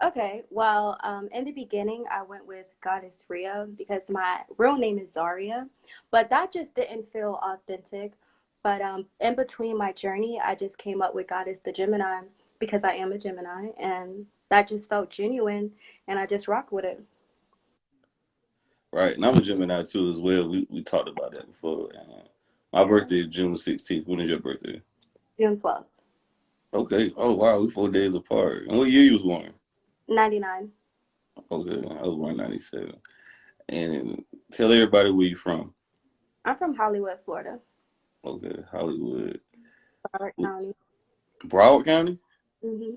Okay, well, in the beginning, I went with Goddess Rhea because my real name is Zaria, but that just didn't feel authentic. But in between my journey, I just came up with Goddess the Gemini because I am a Gemini, and that just felt genuine, and I just rock with it. Right, and I'm a Gemini too as well. We talked about that before. My Yeah, birthday is June 16th. When is your birthday? June 12th, Okay. Oh wow, we 4 days apart. And what year you was born? 99. Okay, I was born 97. And tell everybody where you from. I'm from Hollywood, Florida, Okay, Hollywood. Broward County. Broward County? Hmm.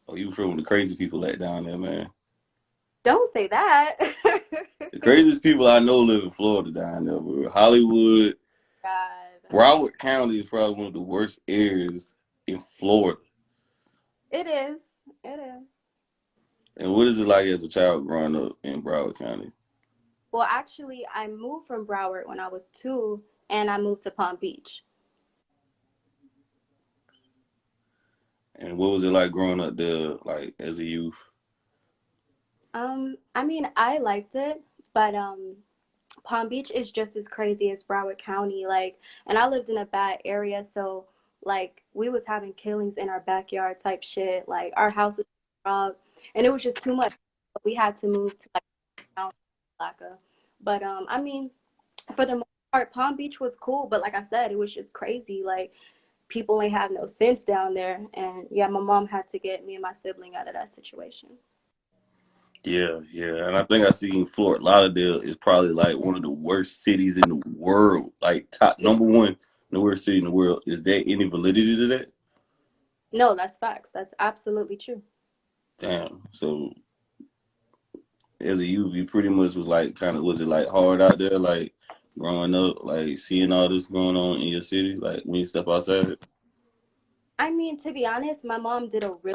Oh, you from the crazy people at down there, man. Don't say that. The craziest people I know live in Florida down there, bro. Hollywood, God, Broward County is probably one of the worst areas in Florida. it is. It is. And what is it like as a child growing up in Broward County? Well, actually, I moved from Broward when I was 2, and I moved to Palm Beach. And what was it like growing up there, like as a youth? I mean, I liked it, but Palm Beach is just as crazy as Broward County. Like, and I lived in a bad area, so like we was having killings in our backyard type shit. Like our house was robbed, and it was just too much. We had to move to like down Flacca. But I mean, for the most part, Palm Beach was cool, but like I said, it was just crazy. Like people ain't have no sense down there, and yeah, my mom had to get me and my sibling out of that situation. Yeah, yeah. And I think I seen Fort Lauderdale is probably like one of the worst cities in the world. Like top Yeah, number one, the worst city in the world. Is there any validity to that? no, that's facts. That's absolutely true. Damn. So as a youth, you pretty much was like kind of was it like hard out there, like growing up, like seeing all this going on in your city, like when you step outside. I mean, to be honest, my mom did a really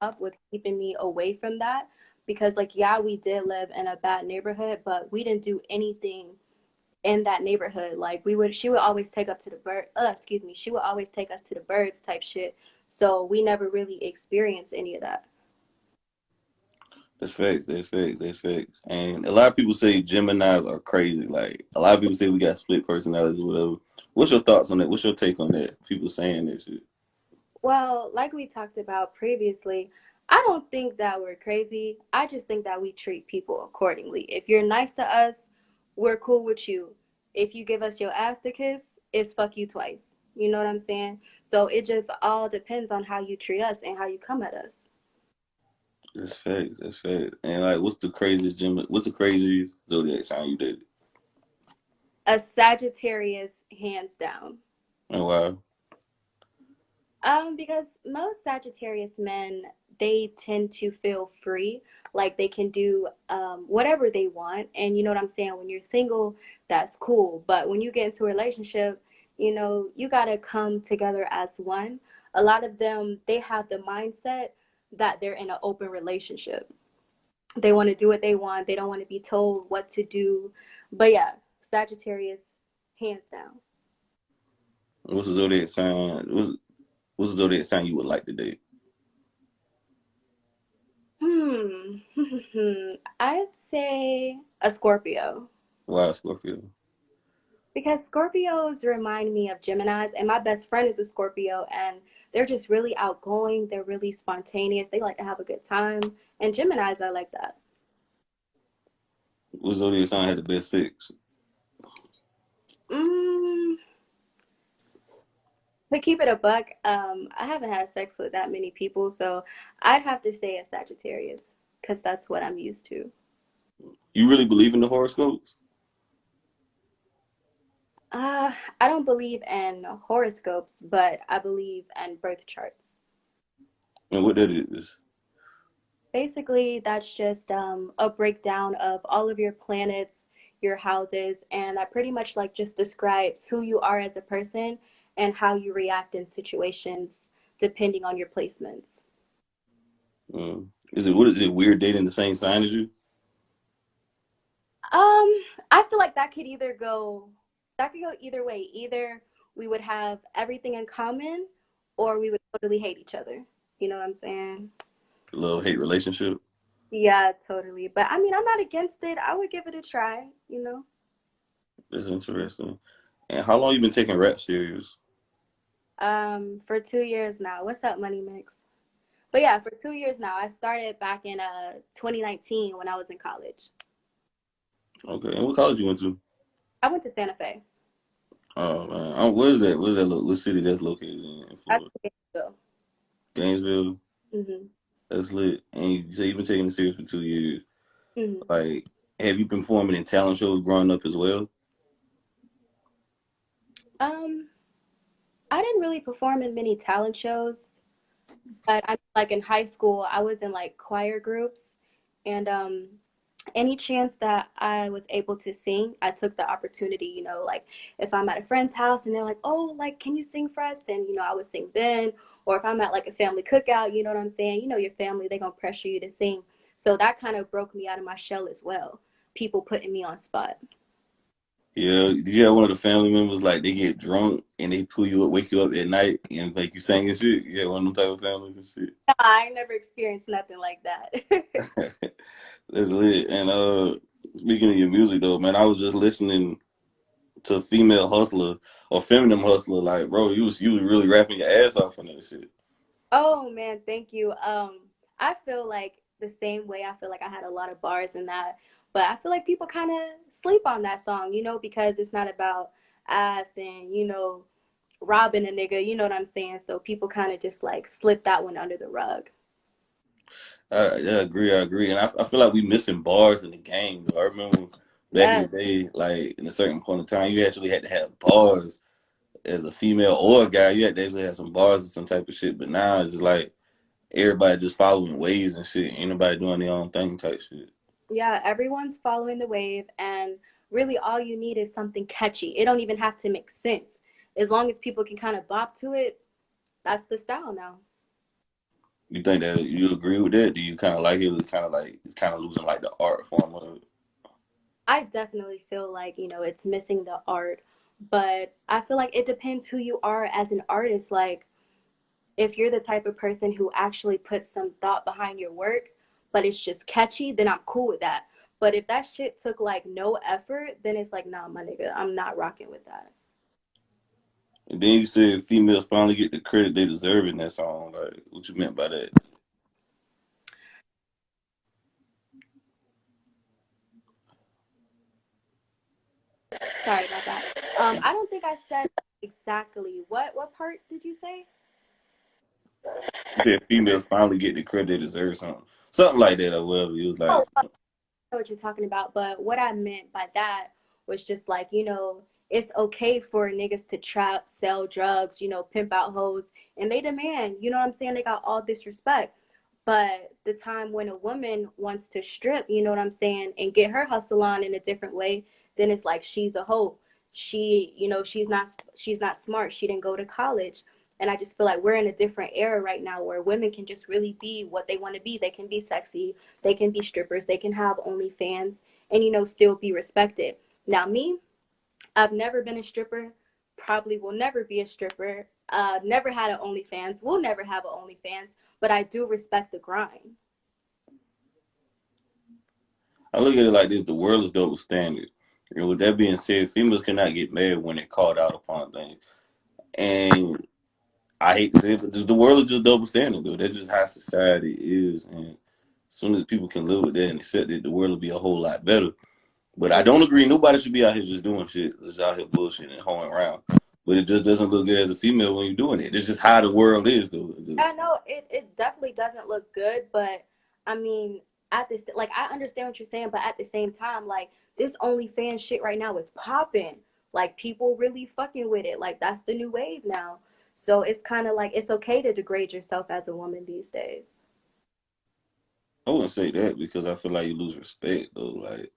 good job with keeping me away from that because, like, yeah, we did live in a bad neighborhood, but we didn't do anything in that neighborhood. Like, she would always take up to the excuse me, she would always take us to the birds type shit. So we never really experienced any of that. That's facts. That's facts. That's facts. And a lot of people say Geminis are crazy. Like a lot of people say we got split personalities or whatever. What's your thoughts on that? What's your take on that? People saying that shit. Well, like we talked about previously, I don't think that we're crazy. I just think that we treat people accordingly. If you're nice to us, we're cool with you. If you give us your ass to kiss, it's fuck you twice. You know what I'm saying? So it just all depends on how you treat us and how you come at us. That's facts. That's facts. And like, what's the craziest Gemini? What's the craziest zodiac sign you dated? A Sagittarius, hands down. And why? Because most Sagittarius men, they tend to feel free, like they can do whatever they want. And you know what I'm saying? When you're single, that's cool. But when you get into a relationship, you gotta come together as one. A lot of them, they have the mindset that they're in an open relationship. They want to do what they want. They don't want to be told what to do. But yeah, Sagittarius, hands down. What's the zodiac sign? What's the zodiac sign you would like to date? Hmm. I'd say a Scorpio Why Scorpio? because Scorpios remind me of Geminis, and my best friend is a Scorpio, and they're just really outgoing. They're really spontaneous. They like to have a good time, and Geminis are like that. What zodiac sign had the best sex? Mm, to keep it a buck, I haven't had sex with that many people, so I'd have to say a Sagittarius because that's what I'm used to. You really believe in the horoscopes? I don't believe in horoscopes, but I believe in birth charts. And what that is? Basically, that's just a breakdown of all of your planets, your houses, and that pretty much like just describes who you are as a person and how you react in situations depending on your placements. Is it what is it weird dating the same sign as you? Um, I feel like that could go either way. Either we would have everything in common or we would totally hate each other. You know what I'm saying? Love hate relationship? Yeah, totally. But I mean, I'm not against it. I would give it a try, you know. That's interesting. And how long you been taking rap serious? For 2 years now. What's up, Money Mix? But yeah, for 2 years now. I started back in 2019 when I was in college. Okay. And what college you went to? I went to Santa Fe. Oh man, where's that? Where's that? What city that's located in I Florida? Gainesville. Gainesville. Mhm. That's lit. And you say you've been taking it serious for 2 years. Mhm. Like, have you been performing in talent shows growing up as well? Um, I didn't really perform in many talent shows, but I like in high school, I was in like choir groups, and any chance that I was able to sing, I took the opportunity, like if I'm at a friend's house and they're like, oh, like, can you sing for us? Then, I would sing then. Or if I'm at like a family cookout, you know what I'm saying? Your family, they're going to pressure you to sing. So that kind of broke me out of my shell as well. People putting me on spot. Yeah. Did you have one of the family members like they get drunk and they pull you up, wake you up at night and like you sing and shit? You had one of them type of families and I never experienced nothing like that. shit. That's lit. And speaking of your music though, man, I was just listening to Female Hustler or Feminine Hustler. Like, bro, you was really rapping your ass off on that shit. Oh man, thank you. I feel like the same way. I feel like I had a lot of bars in that, but I feel like people kind of sleep on that song, because it's not about ass and robbing a nigga. You know what I'm saying? So people kind of just like slip that one under the rug. Yeah, I agree. I agree, and I feel like we missing bars in the game. Though. I remember back in the Yes, day, like in a certain point in time, you actually had to have bars as a female or a guy. You had to actually have some bars or some type of shit. But now it's just like everybody just following waves and shit. Ain't nobody doing their own thing type shit. yeah. Everyone's following the wave, and really all you need is something catchy. It don't even have to make sense. As long as people can kind of bop to it, that's the style now. You think that you agree with that? Do you kind of like it? Kind of like it's kind of losing like the art form of it. I definitely feel like, it's missing the art, but I feel like it depends who you are as an artist. Like, if you're the type of person who actually puts some thought behind your work, but it's just catchy, then I'm cool with that. But if that shit took like no effort, then it's like, nah, my nigga, I'm not rocking with that. And then you said females finally get the credit they deserve in that song. Like, what you meant by that? Sorry about that. I don't think I said exactly what part did you say? You said females finally get the credit they deserve, something like that, or whatever. It was Oh, like, know what you're talking about, but what I meant by that was just like, it's okay for niggas to trap, sell drugs, pimp out hoes, and they demand, you know what I'm saying? They got all this respect. But the time when a woman wants to strip, you know what I'm saying, and get her hustle on in a different way, then it's like she's a hoe. She's not smart. She didn't go to college. And I just feel like we're in a different era right now where women can just really be what they want to be. They can be sexy, they can be strippers, they can have OnlyFans, and still be respected. Now, me, I've never been a stripper, probably will never be a stripper, never had an OnlyFans, will never have an OnlyFans, but I do respect the grind. I look at it like this: the world is double standard. And with that being said, females cannot get mad when they're called out upon things. And I hate to say it, but the world is just double standard, though. That's just how society is. And as soon as people can live with that and accept it, the world will be a whole lot better. But I Mm. don't agree. Nobody should be out here just doing shit. Just out here bullshitting and hoeing around. But it just doesn't look good as a female when you're doing it. It's just how the world is, though. I know it definitely doesn't look good, but I mean, at this, like, I understand what you're saying, but at the same time, like, this OnlyFans shit right now is popping. Like, people really fucking with it. Like, that's the new wave now. So it's kind of like it's okay to degrade yourself as a woman these days. I wouldn't say that because I feel like you lose respect, though. Like,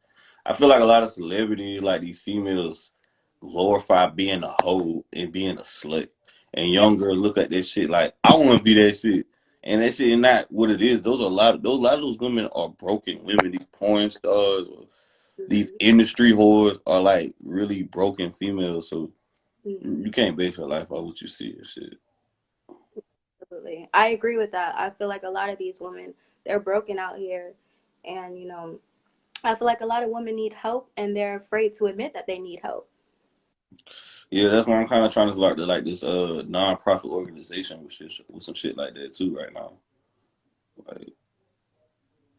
I feel like a lot of celebrities, like these females, glorify being a hoe and being a slut. And Yeah. young girls look at that shit like, I want to be that shit. And that shit is not what it is. Those are a lot of those women are broken women. These porn stars or these Hmm. industry whores are like really broken females. So Hmm. you can't base your life on what you see and shit. Absolutely. I agree with that. I feel like a lot of these women, they're broken out here. And, I feel like a lot of women need help and they're afraid to admit that they need help. Yeah, that's why I'm kind of trying to start to like this non-profit organization with shit, with some shit like that too right now. Like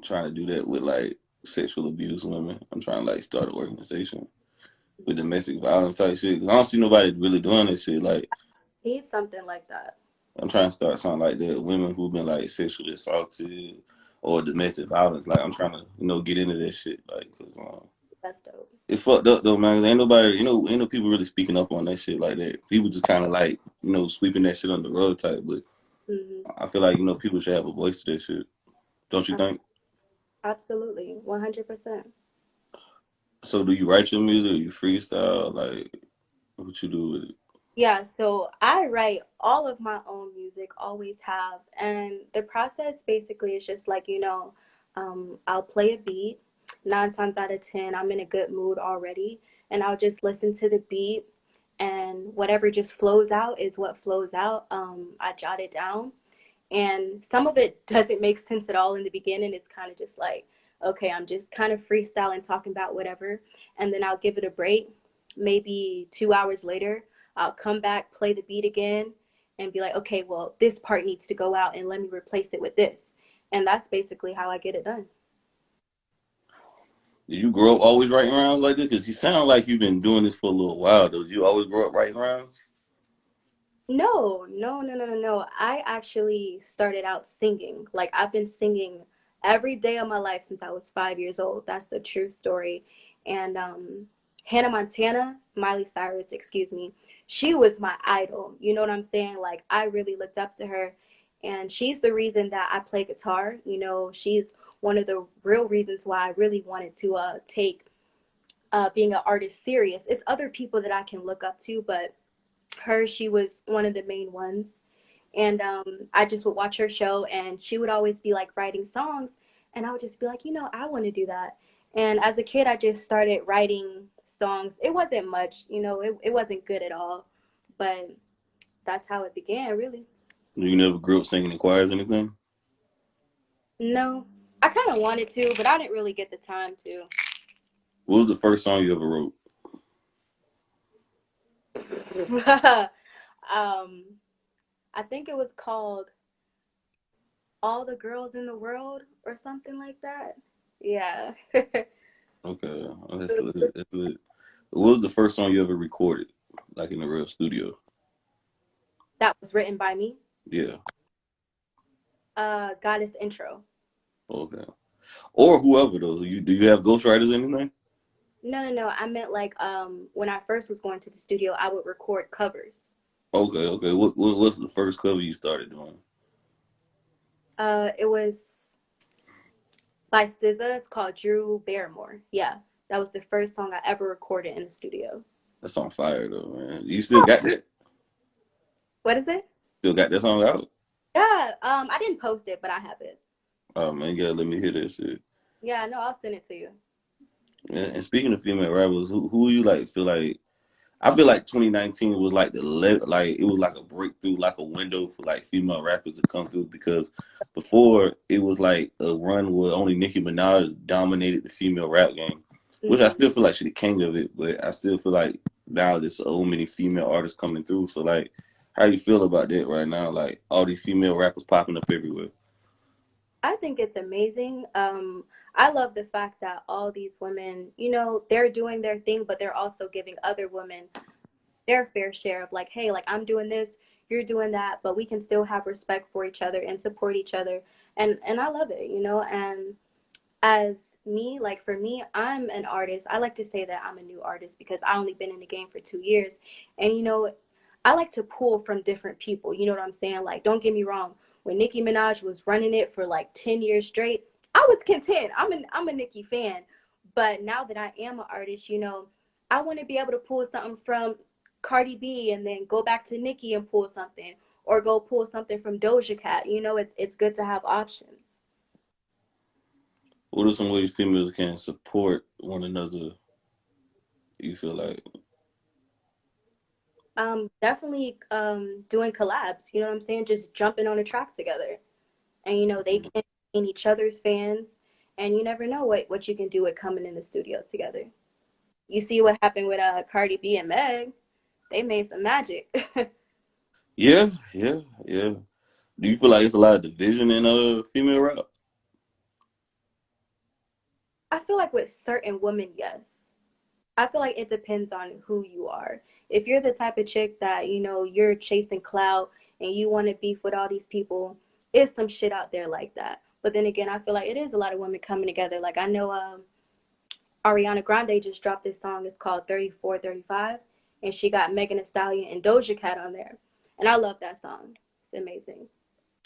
trying to do that with like sexual abuse women. I'm trying to like start an organization with domestic violence type shit because I don't see nobody really doing this shit. Like Need something like that. I'm trying to start something like that. Women who've been like sexually assaulted or domestic violence. Like I'm trying to get into that shit. Like because That's dope. it's fucked up though, man. 'Cause ain't nobody, ain't no people really speaking up on that shit like that. People just kind of like, sweeping that shit under the rug type. But Hmm. I feel like, people should have a voice to that shit. Don't you think? Absolutely. 100%. So do you write your music? Or you freestyle? Like, what you do with it? Yeah, so I write all of my own music, always have. And the process basically is just like, I'll play a beat. 9 times out of 10, I'm in a good mood already. And I'll just listen to the beat, and whatever just flows out is what flows out. I jot it down. And some of it doesn't make sense at all in the beginning. It's kind of just like, okay, I'm just kind of freestyling, talking about whatever. And then I'll give it a break. Maybe 2 hours later, I'll come back, play the beat again, and be like, okay, well, this part needs to go out and let me replace it with this. And that's basically how I get it done. Did you grow up always writing rhymes like this? Because you sound like you've been doing this for a little while, though. Did you always grow up writing rhymes? No, no, no, no, no, no. I actually started out singing. Like I've been singing every day of my life since I was 5 years old. That's the true story. And Hannah Montana, Miley Cyrus, excuse me, she was my idol. You know what I'm saying? Like I really looked up to her, and she's the reason that I play guitar. She's one of the real reasons why I really wanted to take being an artist serious. It's other people that I can look up to, but she was one of the main ones. And I just would watch her show, and she would always be like writing songs, and I would just be like, I want to do that. And as a kid, I just started writing songs. It wasn't much, it wasn't good at all, but that's how it began, really. You never grew up singing in choirs or anything? No, I kind of wanted to, but I didn't really get the time to. What was the first song you ever wrote? um, I think it was called All the Girls in the World or something like that. Yeah. Okay, oh, that's lit. That's lit. What was the first song you ever recorded, like in a real studio? That was written by me. Yeah. Goddess Intro. Okay. Or whoever though. Do you have ghostwriters or anything? No, no, no. I meant like when I first was going to the studio, I would record covers. Okay, okay. What's the first cover you started doing? It was by SZA. It's called Drew Barrymore. Yeah, that was the first song I ever recorded in the studio. That's on fire though, man. You still got that? What is it? Still got that song out? Yeah. I didn't post it, but I have it. Oh man, you gotta let me hear that shit. Yeah, no, I'll send it to you. And speaking of female rappers, who you like feel like I feel like 2019 was like like it was like a breakthrough, like a window for like female rappers to come through because before it was like a run where only Nicki Minaj dominated the female rap game, which I Hmm. still feel like she's the king of it, but I still feel like now there's so many female artists coming through. So like, how you feel about that right now? Like all these female rappers popping up everywhere. I think it's amazing. I love the fact that all these women, they're doing their thing, but they're also giving other women their fair share of like, hey, like I'm doing this, you're doing that, but we can still have respect for each other and support each other. And I love it, and as me, like for me, I'm an artist. I like to say that I'm a new artist because I only been in the game for 2 years. And I like to pull from different people. You know what I'm saying? Like, don't get me wrong. When Nicki Minaj was running it for like 10 years straight, I was content. I'm a Nicki fan. But now that I am an artist, I want to be able to pull something from Cardi B and then go back to Nicki and pull something, or go pull something from Doja Cat. It's good to have options. What are some ways females can support one another? You feel like Definitely doing collabs, you know what I'm saying? Just jumping on a track together. And they can gain each other's fans, And you never know what you can do with coming in the studio together. You see what happened with Cardi B and Meg. They made some magic. Yeah, yeah, yeah. Do you feel like it's a lot of division in female rap? I feel like with certain women, yes. I feel like it depends on who you are. If you're the type of chick that, you're chasing clout and you want to beef with all these people, it's some shit out there like that. But then again, I feel like it is a lot of women coming together. Like I know Ariana Grande just dropped this song. It's called 3435. And she got Megan Thee Stallion and Doja Cat on there. And I love that song. It's amazing.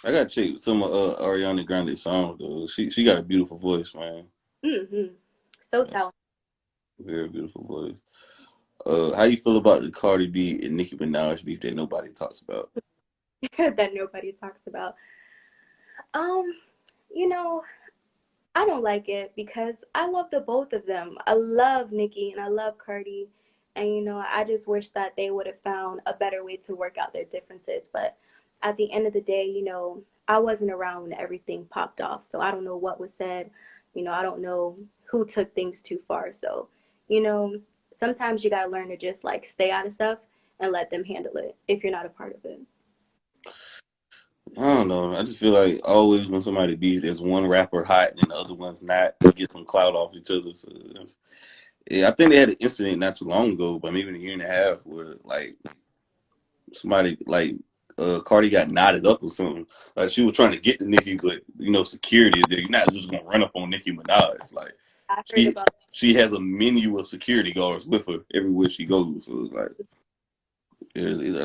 I gotta check some of Ariana Grande songs though. She got a beautiful voice, man. Mm-hmm. So Yeah, talented. very beautiful voice. How you feel about the Cardi B and Nicki Minaj beef that nobody talks about? That nobody talks about. Um, you know, I don't like it because I love the both of them. I love Nicki and I love Cardi. And, I just wish that they would have found a better way to work out their differences. But at the end of the day, I wasn't around when everything popped off. So I don't know what was said. I don't know who took things too far. So, you know, sometimes you got to learn to just like stay out of stuff and let them handle it if you're not a part of it. I don't know. I just feel like always when somebody beef, there's one rapper hot and the other one's not. They get some clout off each other. So yeah, I think they had an incident not too long ago, but maybe in a year and a half, where like somebody like Cardi got knotted up or something. Like she was trying to get to Nicki, but security is there. You're not just gonna run up on Nicki Minaj. Like I heard she about she has a menu of security guards with her everywhere she goes. So it's like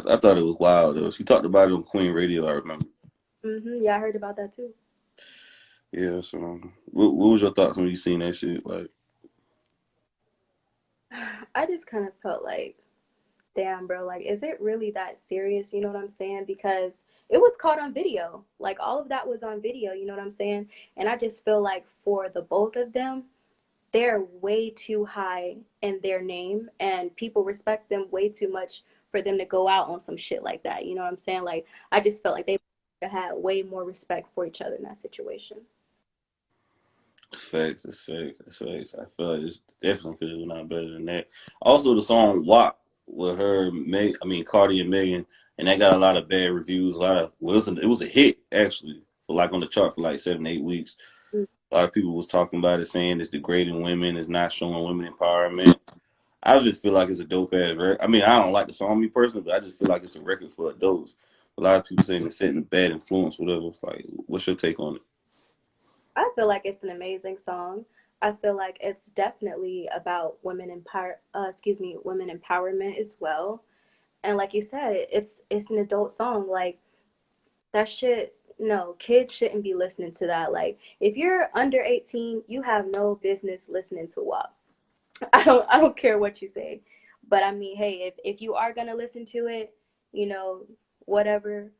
I thought it was wild though. She talked about it on Queen Radio. I remember. Yeah, I heard about that too. Yeah. So what was your thoughts when you seen that shit? Like I just kind of felt like, damn, bro, like, is it really that serious? You know what I'm saying? Because it was caught on video. Like, all of that was on video, you know what I'm saying? And I just feel like for the both of them, they're way too high in their name, and people respect them way too much for them to go out on some shit like that. You know what I'm saying? Like, I just felt like they had way more respect for each other in that situation. facts, it's facts, it's facts. I feel like it's definitely could have been not better than that. Also, the song "WAP" with her, Cardi and Megan, and that got a lot of bad reviews. A lot of it was a hit actually, for like on the chart for like 7, 8 weeks. Mm. A lot of people was talking about it, saying it's degrading women, it's not showing women empowerment. I just feel like it's a dope ass record. I mean, I don't like the song me personally, but I just feel like it's a record for adults. A lot of people saying it's setting a bad influence, whatever. It's like, what's your take on it? I feel like it's an amazing song. I feel like it's definitely about women empowerment as well. And like you said, it's an adult song. Like that shit, no, kids shouldn't be listening to that. Like if you're under 18, you have no business listening to WAP. I don't care what you say. But I mean, hey, if you are gonna listen to it, you know, whatever,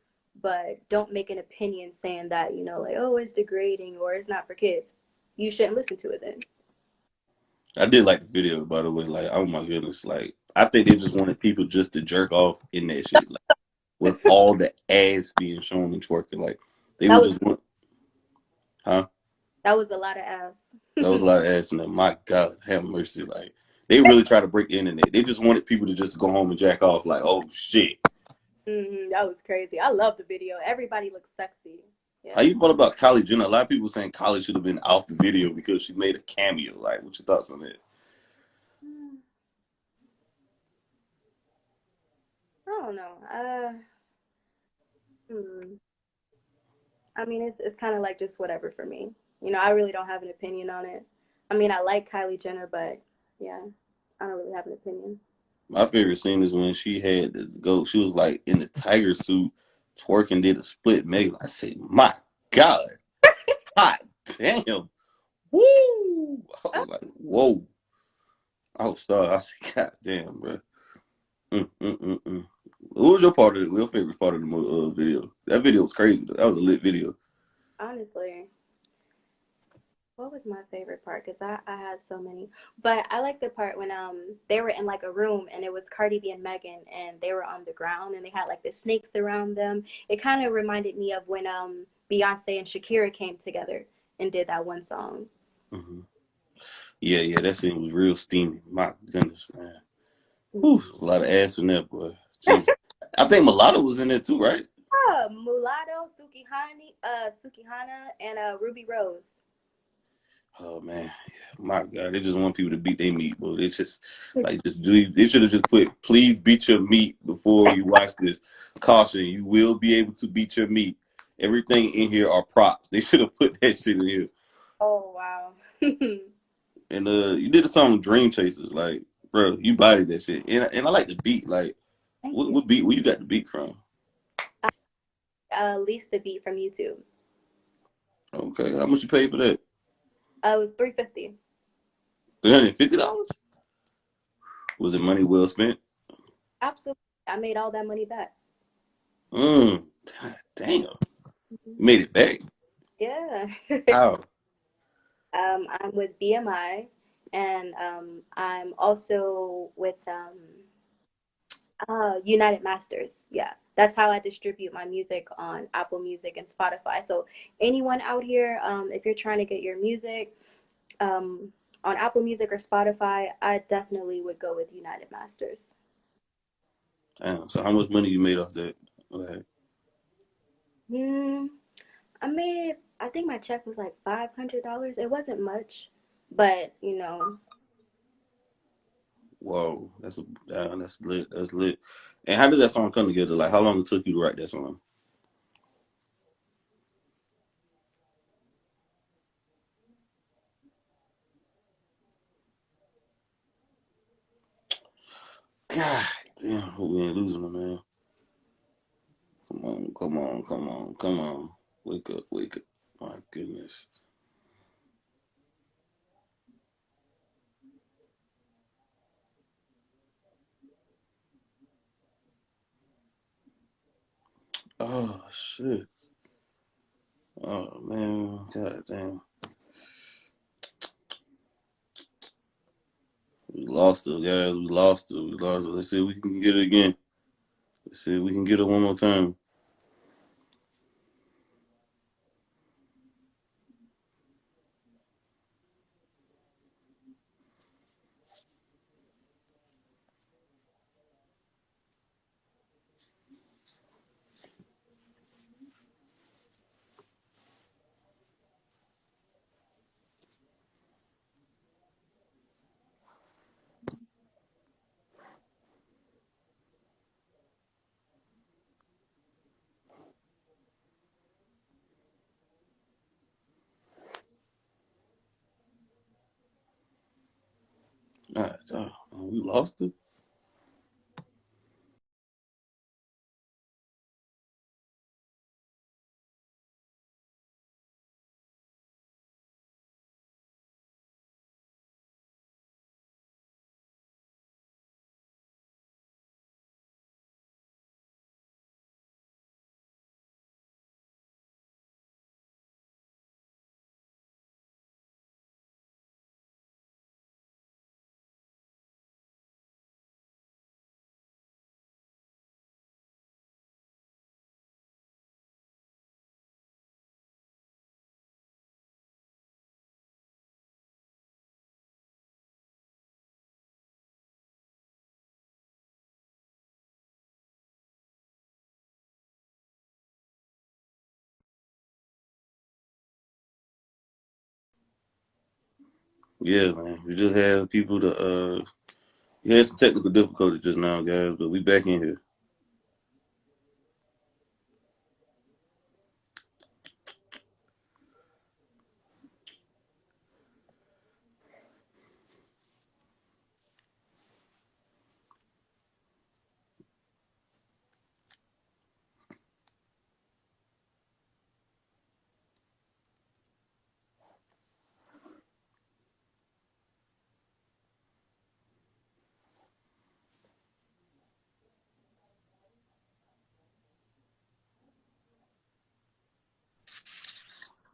but don't make an opinion saying that, like, oh, it's degrading or it's not for kids. You shouldn't listen to it then. I did like the video, by the way. Like, oh my goodness, like I think they just wanted people just to jerk off in that shit, like with all the ass being shown and twerking. Like they That would was just want, huh? that was a lot of ass. That was a lot of ass in there. My God, have mercy. Like they really try to break the internet. They just wanted people to just go home and jack off. Like, oh shit. That was crazy. I love the video. Everybody looks sexy. How Yeah. you feel about Kylie Jenner? A lot of people saying Kylie should have been off the video because she made a cameo. Like, what's your thoughts on that? Hmm, I don't know. Hmm. I mean, it's kind of like just whatever for me. I really don't have an opinion on it. I mean, I like Kylie Jenner, but yeah, I don't really have an opinion. My favorite scene is when she had to go. She was like in the tiger suit, twerking, did a split Megan. I said, my God, hot damn, woo! I Oh, was like, whoa. I was started. I said, God damn, bro. Mm. What was your favorite part of the video? That video was crazy. Though. That was a lit video. honestly, what was my favorite part? Because I had so many, but I like the part when they were in like a room and it was Cardi B and Megan and they were on the ground and they had like the snakes around them. It kind of reminded me of when Beyonce and Shakira came together and did that one song. Hmm. Yeah, yeah, that scene was real steamy. My goodness, man. Whew, Mhm. there's a lot of ass in that boy. Jeez. I think Mulatto was in there too, right? Mulatto, Sukihana, and Ruby Rose. Oh man, yeah, my God, they just want people to beat their meat, bro. They just like just do. They should have just put, "Please beat your meat before you watch this." Caution: You will be able to beat your meat. Everything in here are props. They should have put that shit in here. Oh wow. And you did the song "Dream Chasers," like, bro, you bodied that shit. And I like the beat. Like, Thank what, you. what beat? Where you got the beat from? Leased the beat from YouTube. Okay, how much you paid for that? It was 350. $350. Was it money well spent? Absolutely. I made all that money back. Mm, damn, you Mhm. made it back. Yeah. How? I'm with BMI, and I'm also with United Masters. Yeah, that's how I distribute my music on Apple Music and Spotify. So anyone out here, if you're trying to get your music um, on Apple Music or Spotify, I definitely would go with United Masters. Damn. So how much money you made off that? Like, Hmm, I think my check was like $500. It wasn't much, but whoa, that's lit. That's lit. And how did that song come together? Like, how long it took you to write that song? God damn, hope we ain't losing them, man. Come on, come on, come on, come on. Wake up, wake up. My goodness. Oh shit. Oh man. God damn. We lost it, guys. We lost it. We lost it. Let's see if we can get it again. Let's see if we can get it one more time. God damn. We lost it. Yeah, man. We just had people to we had some technical difficulty just now, guys, but we back in here.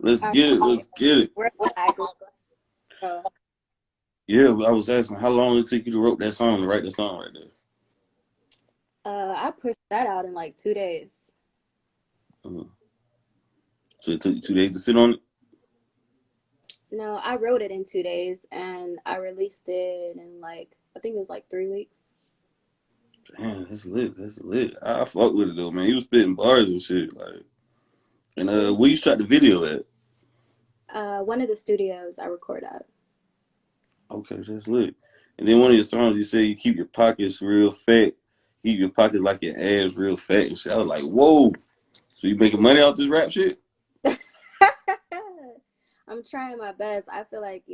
Let's I'm get it. Let's get it. we're back. Uh, Yeah, I was asking how long it took you to wrote that song to write the song right there. I pushed that out in like 2 days. Mhm. So it took you 2 days to sit on it. No, I wrote it in 2 days and I released it in like I think it was like 3 weeks. Damn, that's lit. That's lit. I fuck with it though, man. You was spitting bars and shit, like. And Thank where you shot the video at? One of the studios I record at. Okay, that's lit. And then one of your songs, you say you keep your pockets real fat, keep your pockets like your ass real fat and shit. I was like, whoa. So you making money off this rap shit? I'm trying my best. I feel like,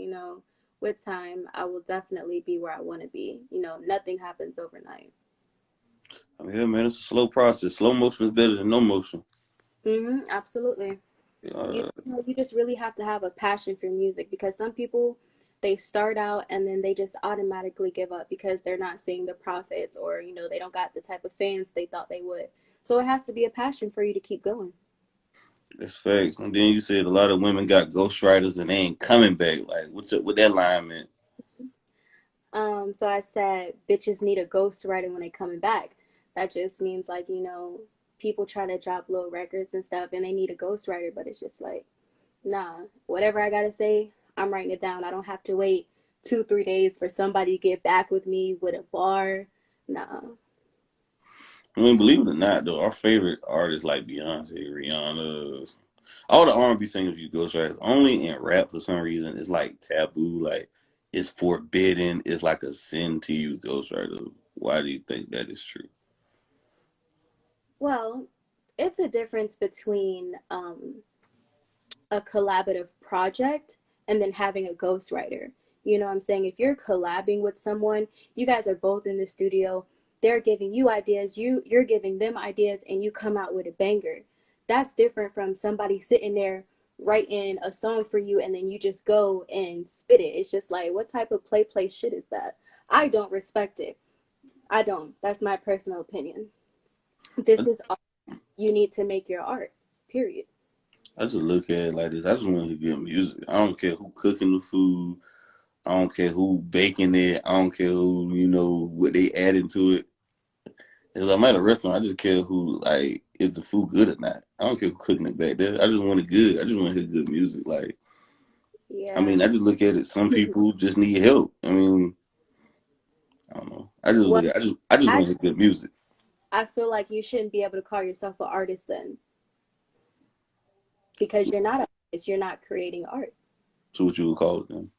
with time, I will definitely be where I want to be. Nothing happens overnight. I mean, yeah, man, it's a slow process. Slow motion is better than no motion. Absolutely. You Uh, you just really have to have a passion for music because some people they start out and then they just automatically give up because they're not seeing the profits or they don't got the type of fans they thought they would. So it has to be a passion for you to keep going. that's facts. And then you said a lot of women got ghostwriters and they ain't coming back. Like, what that line meant? So I said bitches need a ghostwriter when they coming back. That just means like, people try to drop little records and stuff and they need a ghostwriter, but it's just like, nah, whatever I gotta say, I'm writing it down. I don't have to wait 2, 3 days for somebody to get back with me with a bar. Nah. I mean, believe it or not, though, our favorite artists like Beyonce, Rihanna, all the R&B singers use ghostwriters. Only in rap, for some reason, it's like taboo, like it's forbidden. It's like a sin to use ghostwriters. Why do you think that is true? Well, it's a difference between a collaborative project and then having a ghostwriter. You know what I'm saying? If you're collabing with someone, you guys are both in the studio, they're giving you ideas, you're giving them ideas and you come out with a banger. That's different from somebody sitting there writing a song for you and then you just go and spit it. It's just like what type of play shit is that? I don't respect it. I don't. That's my personal opinion. This is art. You need to make your art. Period. I just look at it like this. I just want to hear good music. I don't care who cooking the food. I don't care who baking it. I don't care who, what they adding to it. If I'm at a restaurant, I just care who, like, is the food good or not. I don't care who cooking it back there. I just want it good. I just want to hear good music. Like, I Yeah. mean, I just look at it. Some people just need help. I mean, I don't know. I just Well, look. I just I want to hear good music. I feel like you shouldn't be able to call yourself an artist then because you're not an artist. You're not creating art. So what you would call it then?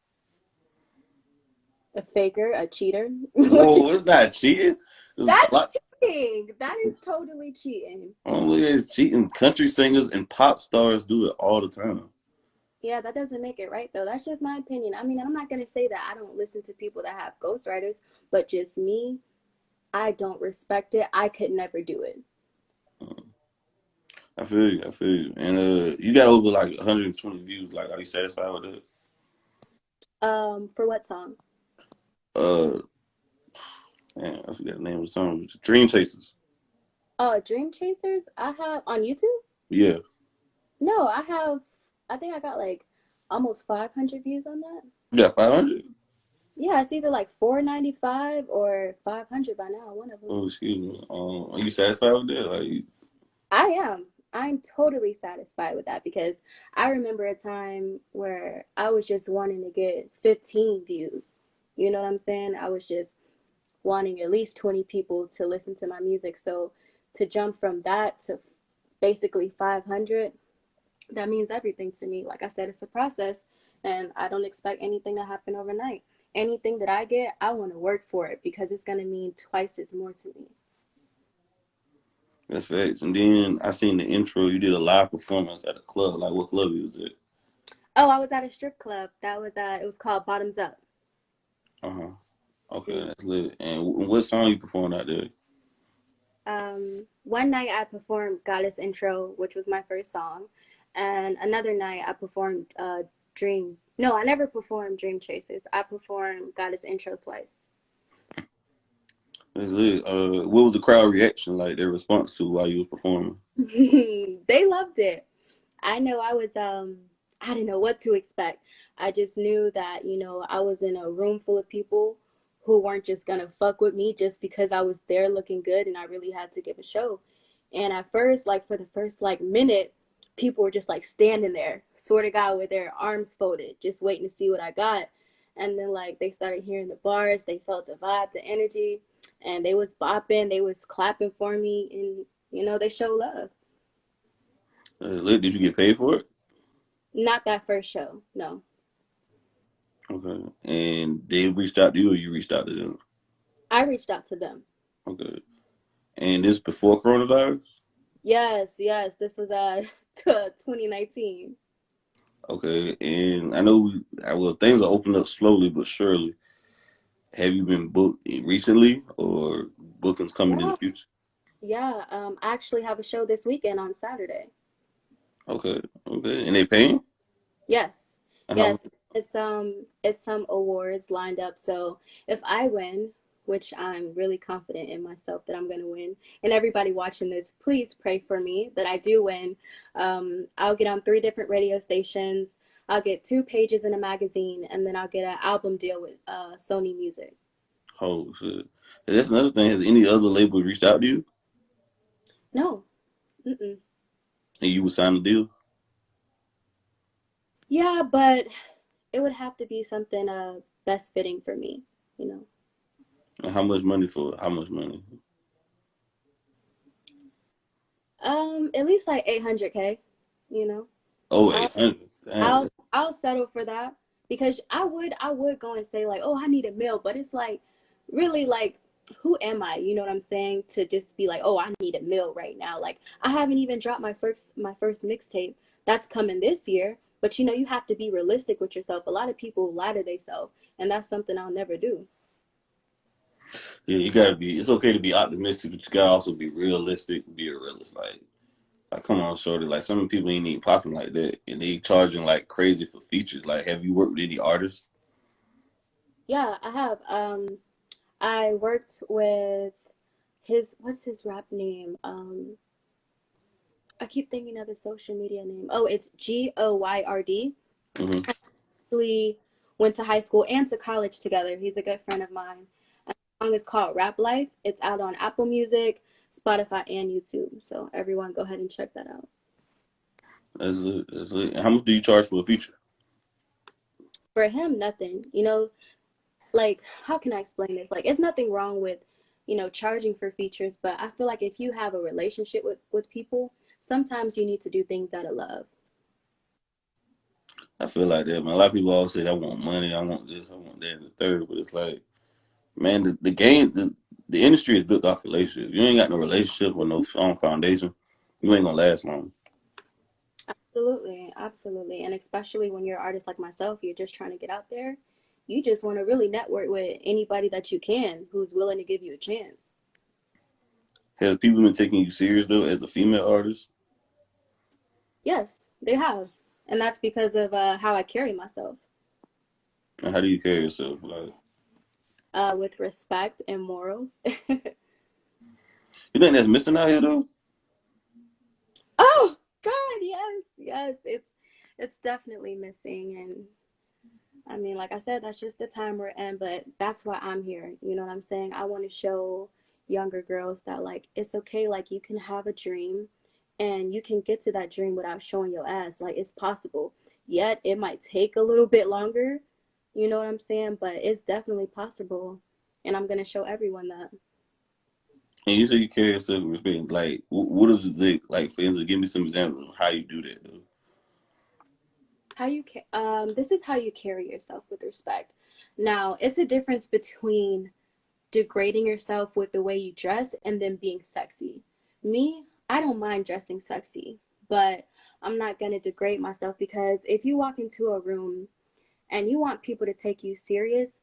A faker, a cheater. No, it's not cheating. There's a That's lot. cheating. That is totally cheating. Only is cheating. Country singers and pop stars do it all the time. Yeah, that doesn't make it right though. That's just my opinion. I mean, I'm not gonna say that I don't listen to people that have ghostwriters, but just me, I don't respect it. I could never do it. I feel you. I feel you. And you got over like 120 views. Like, are you satisfied with that? For what song? Uh, man, I forgot the name of the song. Dream Chasers. Oh, Dream Chasers. I have on YouTube. Yeah. No, I have. I think I got like almost 500 views on that. Yeah, 500. Yeah, it's either like 495 or 500 by now, one of them. Oh, excuse me. Are you satisfied with that? Like, I am. I'm totally satisfied with that because I remember a time where I was just wanting to get 15 views. You know what I'm saying? I was just wanting at least 20 people to listen to my music. So to jump from that to basically 500, that means everything to me. Like I said, it's a process and I don't expect anything to happen overnight. Anything that I get, I want to work for it because it's going to mean twice as more to me. that's facts. And then I seen the intro. You did a live performance at a club. Like, what club you was at? Oh, I was at a strip club. That was it was called Bottoms Up. Uh huh. Okay, Mm. that's lit. And what song you performed out there? One night I performed Goddess Intro, which was my first song, and another night I performed Dream. No, I never performed Dream Chasers. I performed Goddess Intro twice. That's lit. What was the crowd reaction like? Their response to while you was performing? They loved it. I know I didn't know what to expect. I just knew that, I was in a room full of people who weren't just gonna fuck with me just because I was there looking good and I really had to give a show. And at first, like for the first like minute, people were just like standing there, swear to God, with their arms folded, just waiting to see what I got. And then like they started hearing the bars, they felt the vibe, the energy, and they was bopping, they was clapping for me, and they show love. Did you get paid for it? Not that first show, no. Okay. And they reached out to you, or you reached out to them? I reached out to them. Okay. And this before coronavirus? Yes, yes, this was 2019. Okay. And I know well, things are opening up slowly but surely. Have you been booked recently, or bookings coming in the Yeah, future? yeah. I actually have a show this weekend on Saturday. Okay. Okay. And they paying? Yes, And how yes. much? It's some awards lined up. So if I win, which I'm really confident in myself that I'm going to win, and everybody watching this, please pray for me that I do win. I'll get on 3 different radio stations. I'll get 2 pages in a magazine, and then I'll get an album deal with Sony Music. Oh shit. And that's another thing. Has any other label reached out to you No. Mm-mm. and you would sign a deal? Yeah, but it would have to be something best fitting for me, you know. And how much money for it? How much money? At least like 800K, you know. Oh, I'll 800. Damn. I'll settle for that because I would go and say like, "Oh, I need a meal," but it's like really like who am I? You know what I'm saying? To just be like, "Oh, I need a meal right now." Like I haven't even dropped my first mixtape. That's coming this year, but you have to be realistic with yourself. A lot of people lie to themselves, and that's something I'll never do. Yeah, you gotta be. It's okay to be optimistic, but you gotta also be realistic. Be a realist. Like, come on, shorty. Like, some people ain't even popping like that, and they charging like crazy for features. Like, have you worked with any artists? Yeah, I have. I worked with his what's his rap name? I keep thinking of his social media name. Oh, it's Goyrd. Hmm. We went to high school and to college together. He's a good friend of mine. And the song is called Rap Life. It's out on Apple Music, Spotify, and YouTube. So everyone go ahead and check that out. That's lit. That's lit. And how much do you charge for a feature? For him, nothing. Like how can I explain this? Like it's nothing wrong with, charging for features, but I feel like if you have a relationship with people, sometimes you need to do things out of love. I feel like that, man. A lot of people always say, "I want money, I want this, I want that, and the third." But it's like, man, the game, the industry is built off relationships. You ain't got no relationship or no strong foundation, you ain't gonna last long. Absolutely, absolutely. And especially when you're an artist like myself, you're just trying to get out there. You just want to really network with anybody that you can who's willing to give you a chance. Has people been taking you serious though as a female artist? Yes, they have. And that's because of how I carry myself And how do you carry yourself? Like, with respect and morals. you think that's missing out here though? Oh, God, yes, yes. It's definitely missing. And I mean, like I said, that's just the time we're in, but that's why I'm here. You know what I'm saying? I want to show younger girls that like it's okay, like you can have a dream and you can get to that dream without showing your ass. Like it's possible. Yet it might take a little bit longer, you know what I'm saying? But it's definitely possible. And I'm gonna show everyone that. And you say you carry yourself with respect. Like, what is the like? For instance, give me some examples of how you do that though. This is how you carry yourself with respect. Now, it's a difference between degrading yourself with the way you dress and then being sexy. Me, I don't mind dressing sexy, but I'm not going to degrade myself because if you walk into a room and you want people to take you serious,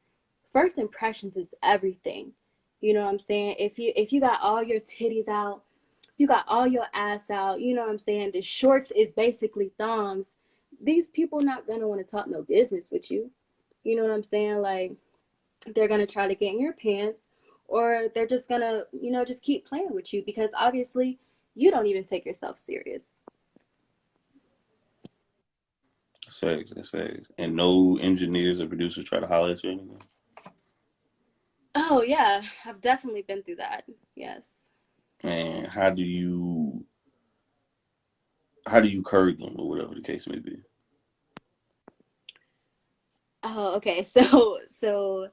first impressions is everything. You know what I'm saying? If you got all your titties out, you got all your ass out, you know what I'm saying? The shorts is basically thumbs. These people not going to want to talk no business with you. You know what I'm saying? Like they're going to try to get in your pants or they're just going to, just keep playing with you because obviously you don't even take yourself serious. That's facts. That's facts. And no engineers or producers try to holler at you or anything. Oh, yeah, I've definitely been through that. Yes. And how do you how do you curve them or whatever the case may be? Oh, okay. So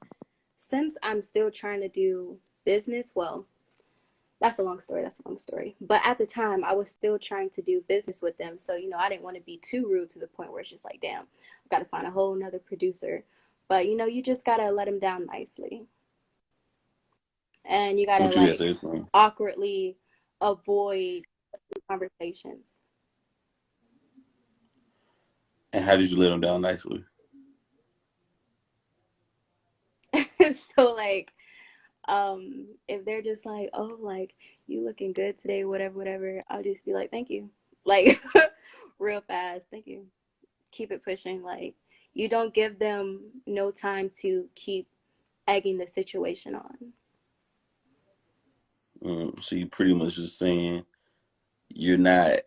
since I'm still trying to do business, well, that's a long story. That's a long story. But at the time, I was still trying to do business with them. So, I didn't want to be too rude to the point where it's just like, damn, I've got to find a whole nother producer. But, you just got to let them down nicely. And you got to What you had like say from? awkwardly avoid conversations. And how did you let them down nicely? So, like, if they're just like, oh, like, you looking good today, whatever, whatever, I'll just be like, thank you. Like, real fast. Thank you. Keep it pushing. Like, you don't give them no time to keep egging the situation on. So you pretty much just saying you're not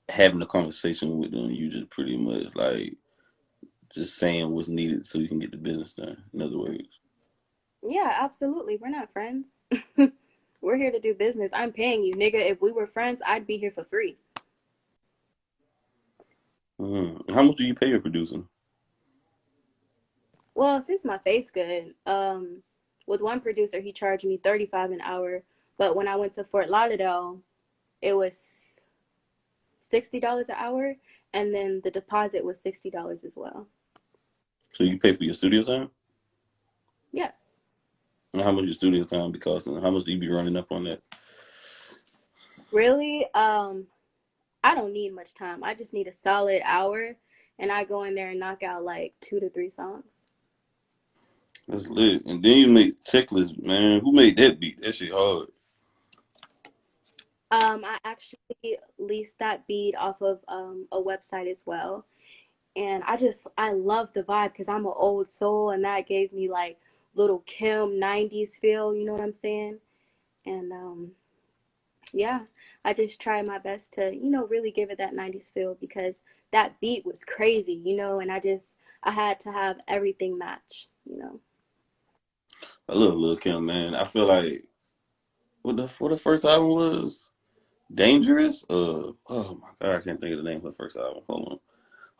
having a conversation with them. You just pretty much like just saying what's needed so you can get the business done. In other words, Yeah, absolutely. We're not friends. We're here to do business. I'm paying you, nigga. If we were friends, I'd be here for free. how much do you pay your producer? Well, since my face good, with one producer, he charged me 35 an hour. But when I went to Fort Lauderdale, it was $60 an hour, and then the deposit was $60 as well. So you pay for your studio time? Yeah. And how much your studio time be costing? How much do you be running up on that? Really? I don't need much time. I just need a solid hour, and I go in there and knock out like 2 to 3 songs. That's lit. And then you make checklists, man. Who made that beat? That shit hard. I actually leased that beat off of a website as well, and I love the vibe because I'm an old soul, and that gave me like little Kim '90s feel. You know what I'm saying? And yeah, I just try my best to really give it that '90s feel because that beat was crazy, and I had to have everything match. I love Lil Kim, man. I feel like what the first album was? Dangerous? Oh my god, I can't think of the name of her first album. Hold on.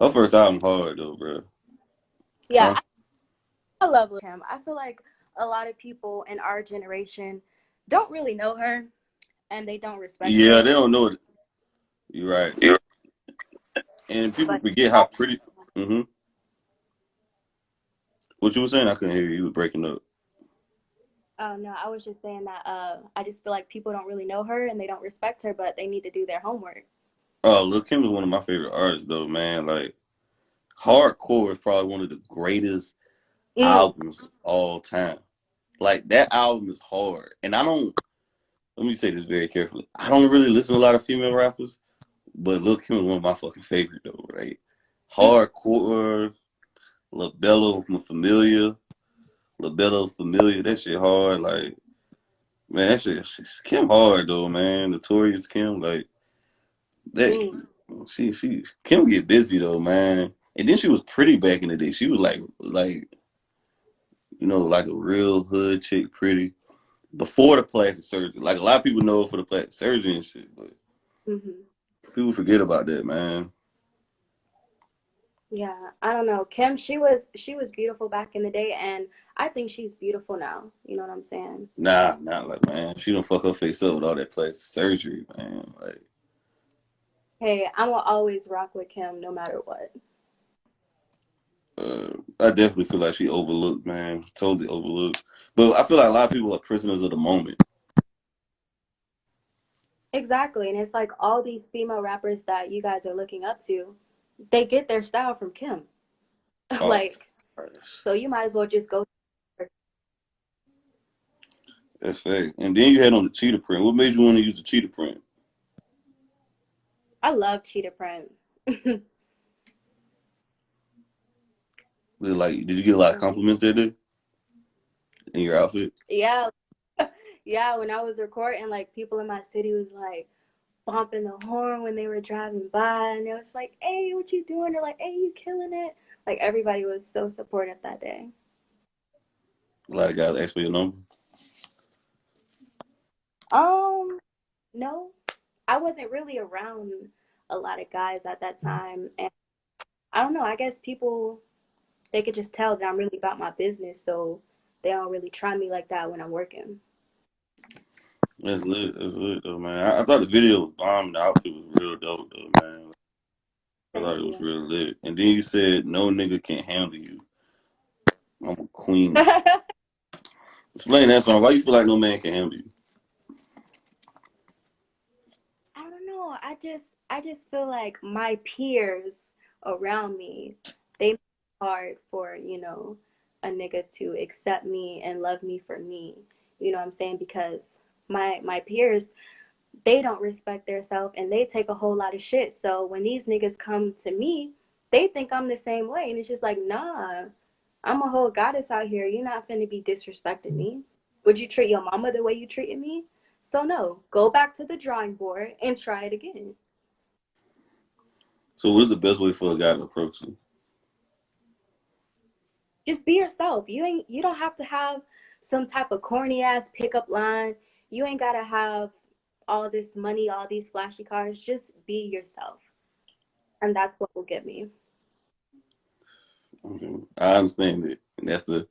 Her first album hard though, bro. Yeah, Huh? I love Lil Kim. I feel like a lot of people in our generation don't really know her and they don't respect Yeah, her. they don't know it. You're right. Yeah. And people But forget how pretty. Mm-hmm. What you were saying? I couldn't hear you. You were breaking up. no, I was just saying that I just feel like people don't really know her and they don't respect her, but they need to do their homework. Oh, Lil Kim is one of my favorite artists, though, man. Like, Hardcore is probably one of the greatest Mm, albums of all time. Like, that album is hard. And I don't, let me say this very carefully. I don't really listen to a lot of female rappers, but Lil Kim is one of my fucking favorite, though, right? mm, Hardcore, La Bella Familia, La Bella Familia, that shit hard. Like, man, that shit, Kim hard, though, man. Notorious Kim, like, that mm. she Kim get busy though, man. And then she was pretty back in the day. She was like like a real hood chick, pretty before the plastic surgery. Like a lot of people know her for the plastic surgery and shit, but Hmm. people forget about that, man. Yeah, I don't know. Kim, she was beautiful back in the day, and I think she's beautiful now. You know what I'm saying? Nah, not like man. She don't fuck her face up with all that plastic surgery, man. Like, Hey, I'm gonna always rock with Kim no matter what. I definitely feel like she overlooked, man. Totally overlooked. But I feel like a lot of people are prisoners of the moment. Exactly, and it's like all these female rappers that you guys are looking up to, they get their style from Kim. Oh, Like, so you might as well just go. that's fake. And then you had on the cheetah print. What made you want to use the cheetah print? I love cheetah print. Like, did you get a lot of compliments that day in your outfit? Yeah, yeah. When I was recording, like people in my city was like bumping the horn when they were driving by, and it was like, "Hey, what you doing?" They're like, "Hey, you killing it!" Like everybody was so supportive that day. A lot of guys ask for your number. Um, no, I wasn't really around a lot of guys at that time. And I don't know, I guess people, they could just tell that I'm really about my business. So they don't really try me like that when I'm working. That's lit. That's lit though, man. I thought the video was bomb. The outfit was real dope though, man. I Thank thought it was you. real lit. And then you said no nigga can handle you. I'm a queen. I Explain that song. Why you feel like no man can handle you? don't know. I just feel like my peers around me, they make it hard for, a nigga to accept me and love me for me. You know what I'm saying? Because my peers, they don't respect their self and they take a whole lot of shit. So when these niggas come to me, they think I'm the same way. And it's just like, nah, I'm a whole goddess out here. You're not finna be disrespecting me. Would you treat your mama the way you treated me? So no, go back to the drawing board and try it again. So what is the best way for a guy to approach you? Just be yourself. You don't have to have some type of corny ass pickup line. You ain't gotta have all this money, all these flashy cars. Just be yourself. And that's what will get me. Okay. I understand it. And that's the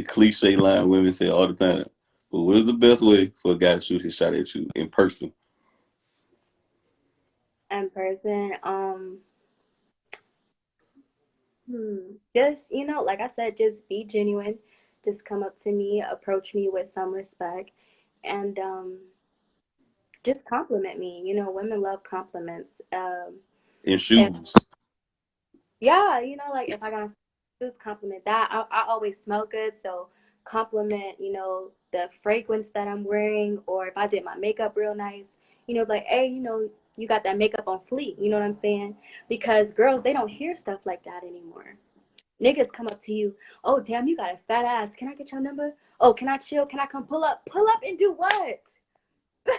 cliche line women say all the time. But what is the best way for a guy to shoot his shot at you in person? In person, just, like I said, just be genuine. Just come up to me, approach me with some respect, and just compliment me. Women love compliments. In If shoes. Yeah, like if I got just compliment that. I always smell good, so compliment, the fragrance that I'm wearing, or if I did my makeup real nice, like, hey, you got that makeup on fleek, you know what I'm saying? Because girls, they don't hear stuff like that anymore. Niggas come up to you, oh damn, you got a fat ass. Can I get your number? Oh, can I chill? Can I come pull up? Pull up and do what?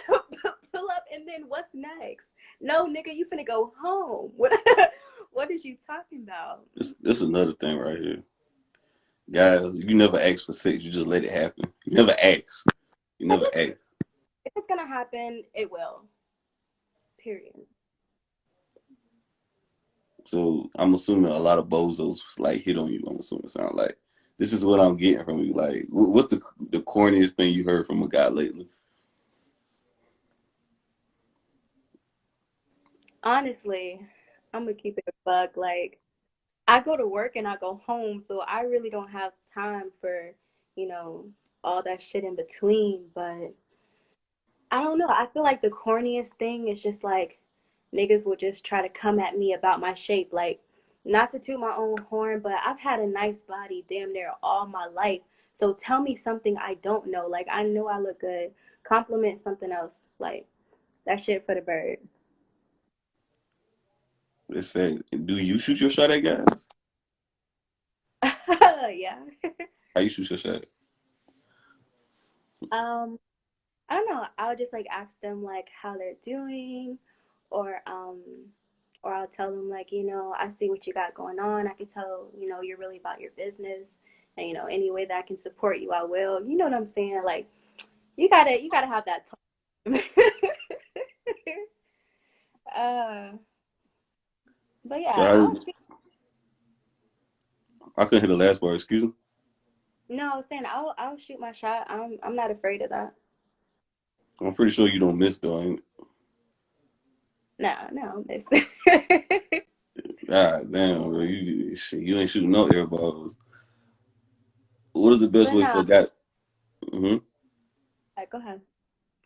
Pull up and then what's next? No, nigga, you finna go home. What is you talking about? This another thing right here. Guys, you never ask for sex. You just let it happen. You never ask. You I never just ask. If it's gonna happen, it will. Period. So I'm assuming a lot of bozos like hit on you. I'm assuming it sound like this is what I'm getting from you. Like, what's the corniest thing you heard from a guy lately? Honestly, I'm gonna keep it a bug. Like, I go to work and I go home, so I really don't have time for, you know, all that shit in between. But I don't know. I feel like the corniest thing is just like niggas will just try to come at me about my shape. Like, not to toot my own horn, but I've had a nice body damn near all my life. So tell me something I don't know. Like, I know I look good. Compliment something else. Like, that shit for the birds. It's fact. Do you shoot your shot at guys? Yeah. How you shoot your shot? Um, I don't know. I would just like ask them like how they're doing, or um, or I'll tell them like, I see what you got going on. I can tell, you're really about your business, and any way that I can support you, I will. You know what I'm saying? Like, you gotta have that talk. uh, but So yeah, I'll shoot. I couldn't hear the last word. Excuse me. No, I was saying I'll shoot my shot. I'm not afraid of that. I'm pretty sure you don't miss though. Ain't No, no, miss. God damn, bro. You ain't shooting no air balls. What is the best But way for no, a guy? Mm-hmm. go ahead.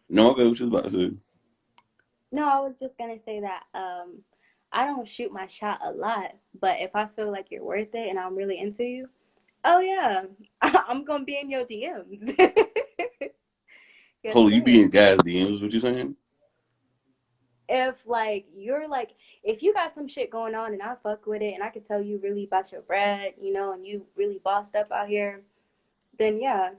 No, okay, what you was about to say. No, I was just gonna say that I don't shoot my shot a lot, but if I feel like you're worth it and I'm really into you, oh yeah, I'm gonna be in your DMs. Yes, Hold on, you be sir. in guys' DMs? What you saying? If like you're like if you got some shit going on and I fuck with it and I can tell you really about your bread, and you really bossed up out here, then yeah,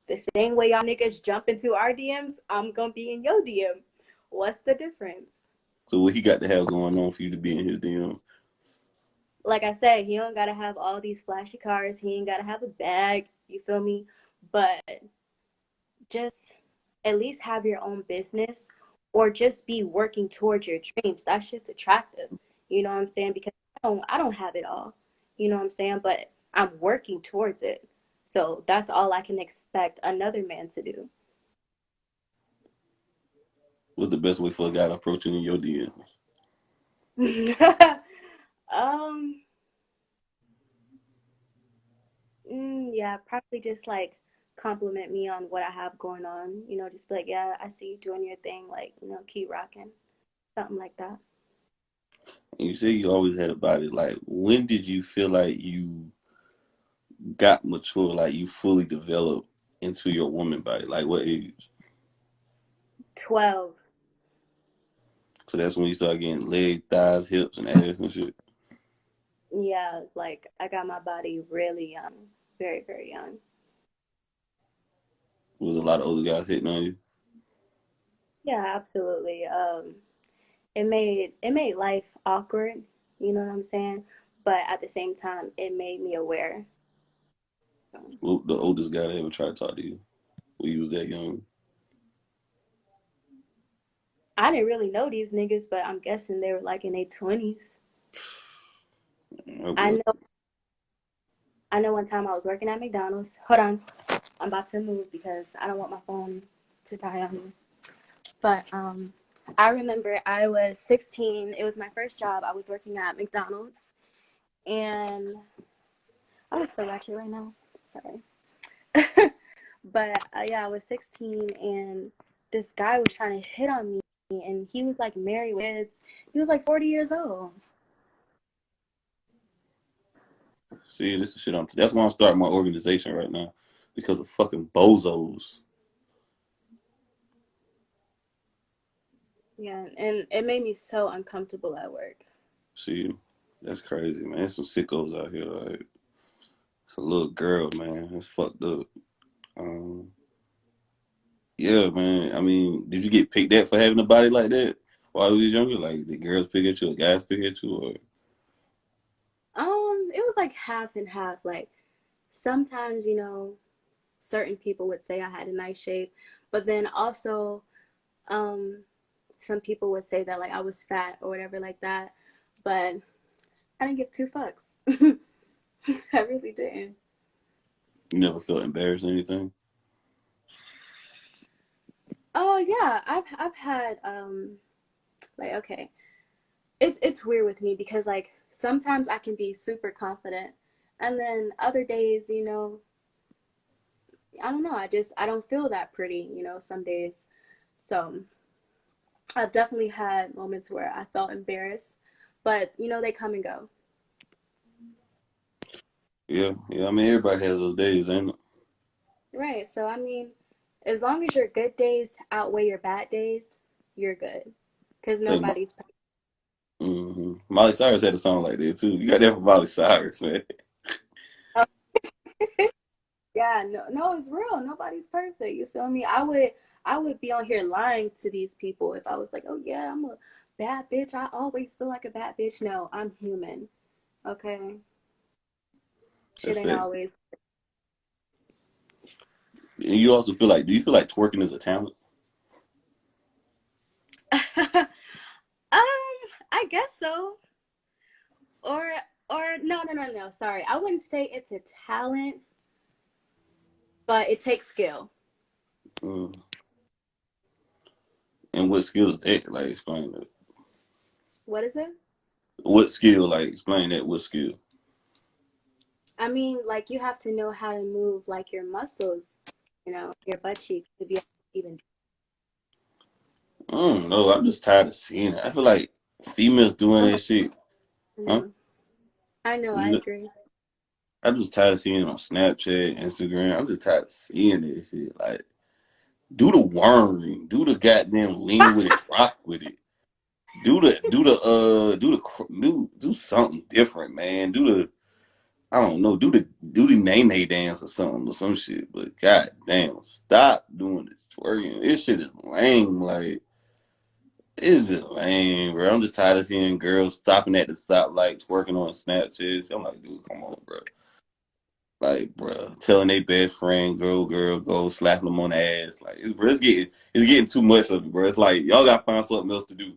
the same way y'all niggas jump into our DMs, I'm gonna be in your DM. What's the difference? So what he got to have going on for you to be in his DM? Like I said, he don't gotta have all these flashy cars. He ain't gotta have a bag. You feel me? But just at least have your own business, or just be working towards your dreams. That's just attractive. You know what I'm saying? Because I don't have it all. You know what I'm saying? But I'm working towards it. So that's all I can expect another man to do. What's the best way for a guy to approach you in your DMs? um yeah, probably just like compliment me on what I have going on. Just be like, yeah, I see you doing your thing. Like, keep rocking. Something like that. And you say you always had a body. Like, when did you feel like you got mature, like you fully developed into your woman body? Like, what age? 12. So that's when you start getting leg, thighs, hips, and ass and shit. Yeah, like I got my body really young, very, very young. Was a lot of older guys hitting on you. Yeah, absolutely. It made life awkward, you know what I'm saying? But at the same time, it made me aware. So, Well, the oldest guy that ever tried to talk to you when you was that young. I didn't really know these niggas, but I'm guessing they were like in their 20s. Oh, I bro. know I know one time I was working at McDonald's. Hold on. I'm about to move because I don't want my phone to die on me. But I remember I was 16. It was my first job. I was working at McDonald's, and I look so ratchet right now. Sorry. But yeah, I was 16, and this guy was trying to hit on me, and he was like married with kids. He was like 40 years old. See, this is shit I'm. That's why I'm starting my organization right now because of fucking bozos. Yeah, and it made me so uncomfortable at work. See, that's crazy, man. There's some sickos out here. Like, it's a little girl, man. It's fucked up. Um, yeah, man. I mean, did you get picked at for having a body like that while you was younger? Like, did girls pick at you or guys pick at you? Or It was like half and half. Like sometimes, certain people would say I had a nice shape, but then also, um, some people would say that like I was fat or whatever like that. But I didn't give two fucks. I really didn't. you never felt embarrassed or anything? Oh yeah, I've had like okay. It's weird with me because like sometimes I can be super confident and then other days, I don't know, I don't feel that pretty, some days. So I've definitely had moments where I felt embarrassed, but they come and go. Yeah, yeah. I mean, everybody has those days, ain't it? Right. So I mean, as long as your good days outweigh your bad days, you're good. Because Think nobody's perfect. Molly Cyrus had a song like that too. You got that from Molly Cyrus, man. Yeah, no, no, it's real. Nobody's perfect. You feel me? I would be on here lying to these people if I was like, oh yeah, I'm a bad bitch. I always feel like a bad bitch. No, I'm human. Okay, shit That's ain't fact. always. And you also feel like, do you feel like twerking is a talent? I guess so. Or no, no, no, no. Sorry, I wouldn't say it's a talent, but it takes skill. Mm. And what skills is that? Like, explain that. What is it? What skill? Like, explain that. What skill? I mean, like you have to know how to move like your muscles, your butt cheeks to be able to even. I don't know. I'm just tired of seeing it. I feel like females doing that shit. I Huh? know. I know. I You agree. I'm just tired of seeing it on Snapchat, Instagram. I'm just tired of seeing this shit. Like, do the worm, do the goddamn lean with it, rock with it. Do something different, man. Do the I don't know, do the nay dance or something or some shit. But goddamn, stop doing this twerking. This shit is lame. Like, it's just lame, bro. I'm just tired of seeing girls stopping at the stoplight twerking on Snapchat. I'm like, dude, come on, bro. Like, bruh, telling their best friend, go, slapping them on the ass. Like, it's getting too much of it, bro. It's like y'all gotta find something else to do.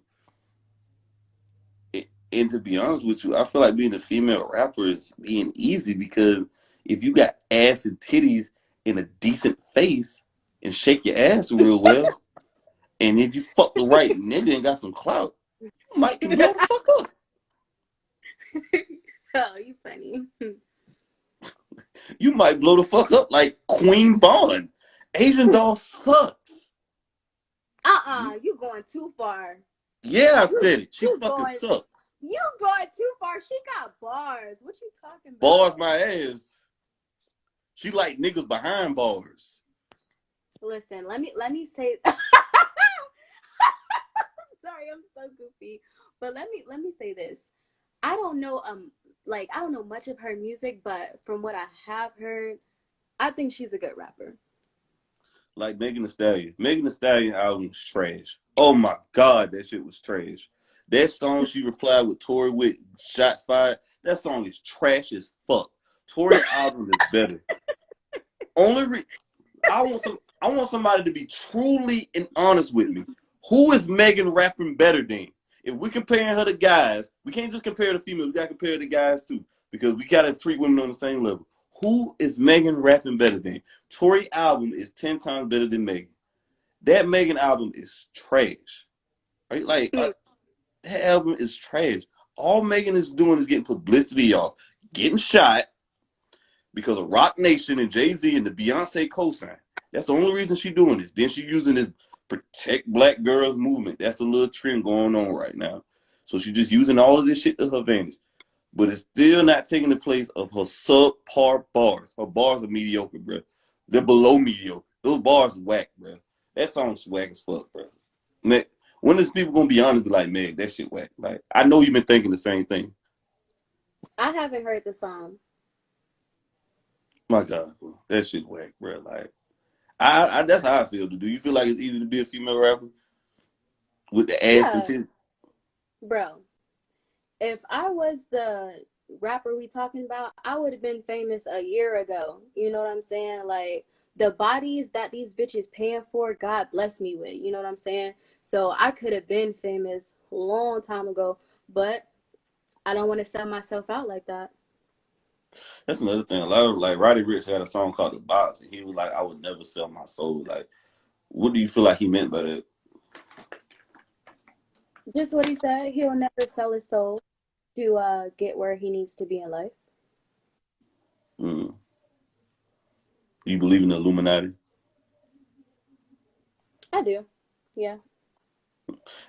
And to be honest with you, I feel like being a female rapper is being easy because if you got ass and titties and a decent face and shake your ass real well, and if you fuck the right nigga and got some clout, you might can blow the fuck up. Oh, you funny. You might blow the fuck up like Queen Vaughn. Asian doll sucks. You going too far. Yeah, I said it. She You fucking going sucks. you going too far. She got bars. What you talking Bars about? my ass. She like niggas behind bars. Listen, let me say sorry, I'm so goofy. But let me say this. I don't know like I don't know much of her music, but from what I have heard, I think she's a good rapper. Like Megan Thee Stallion. Megan Thee Stallion album was trash. Oh my god, that shit was trash. That song she replied with Tory with Shots Fired. That song is trash as fuck. Tory album is better. Only I want somebody to be truly and honest with me. Who is Megan rapping better than? If we're comparing her to guys, we can't just compare the females. We gotta compare the guys too, because we gotta treat women on the same level. Who is Megan rapping better than? Tory album is 10 times better than Megan. That Megan album is trash. Right? Like that album is trash. All Megan is doing is getting publicity off, getting shot, because of Rock Nation and Jay-Z and the Beyonce cosign. That's the only reason she's doing this. Then she's using this protect black girls movement. That's a little trend going on right now. So she's just using all of this shit to her advantage. But it's still not taking the place of her subpar bars. Her bars are mediocre, bro. They're below mediocre. Those bars are whack, bro. That song's swag as fuck, bro. Man, when is people gonna be honest, be like, man, that shit whack? Like, I know you've been thinking the same thing. I haven't heard the song. My God, bro. That shit whack, bro. Like, I that's how I feel. Do you feel like it's easy to be a female rapper with the ass and Yeah, titties? bro. If I was the rapper we talking about, I would have been famous a year ago. You know what I'm saying? Like the bodies that these bitches paying for, God bless me with. You know what I'm saying? So I could have been famous a long time ago, but I don't want to sell myself out like that. That's another thing. A lot of like Roddy Ricch had a song called "The Box," and he was like, "I would never sell my soul." Like, what do you feel like he meant by that? Just what he said. He'll never sell his soul to get where he needs to be in life. Mm. You believe in the Illuminati? I do. Yeah.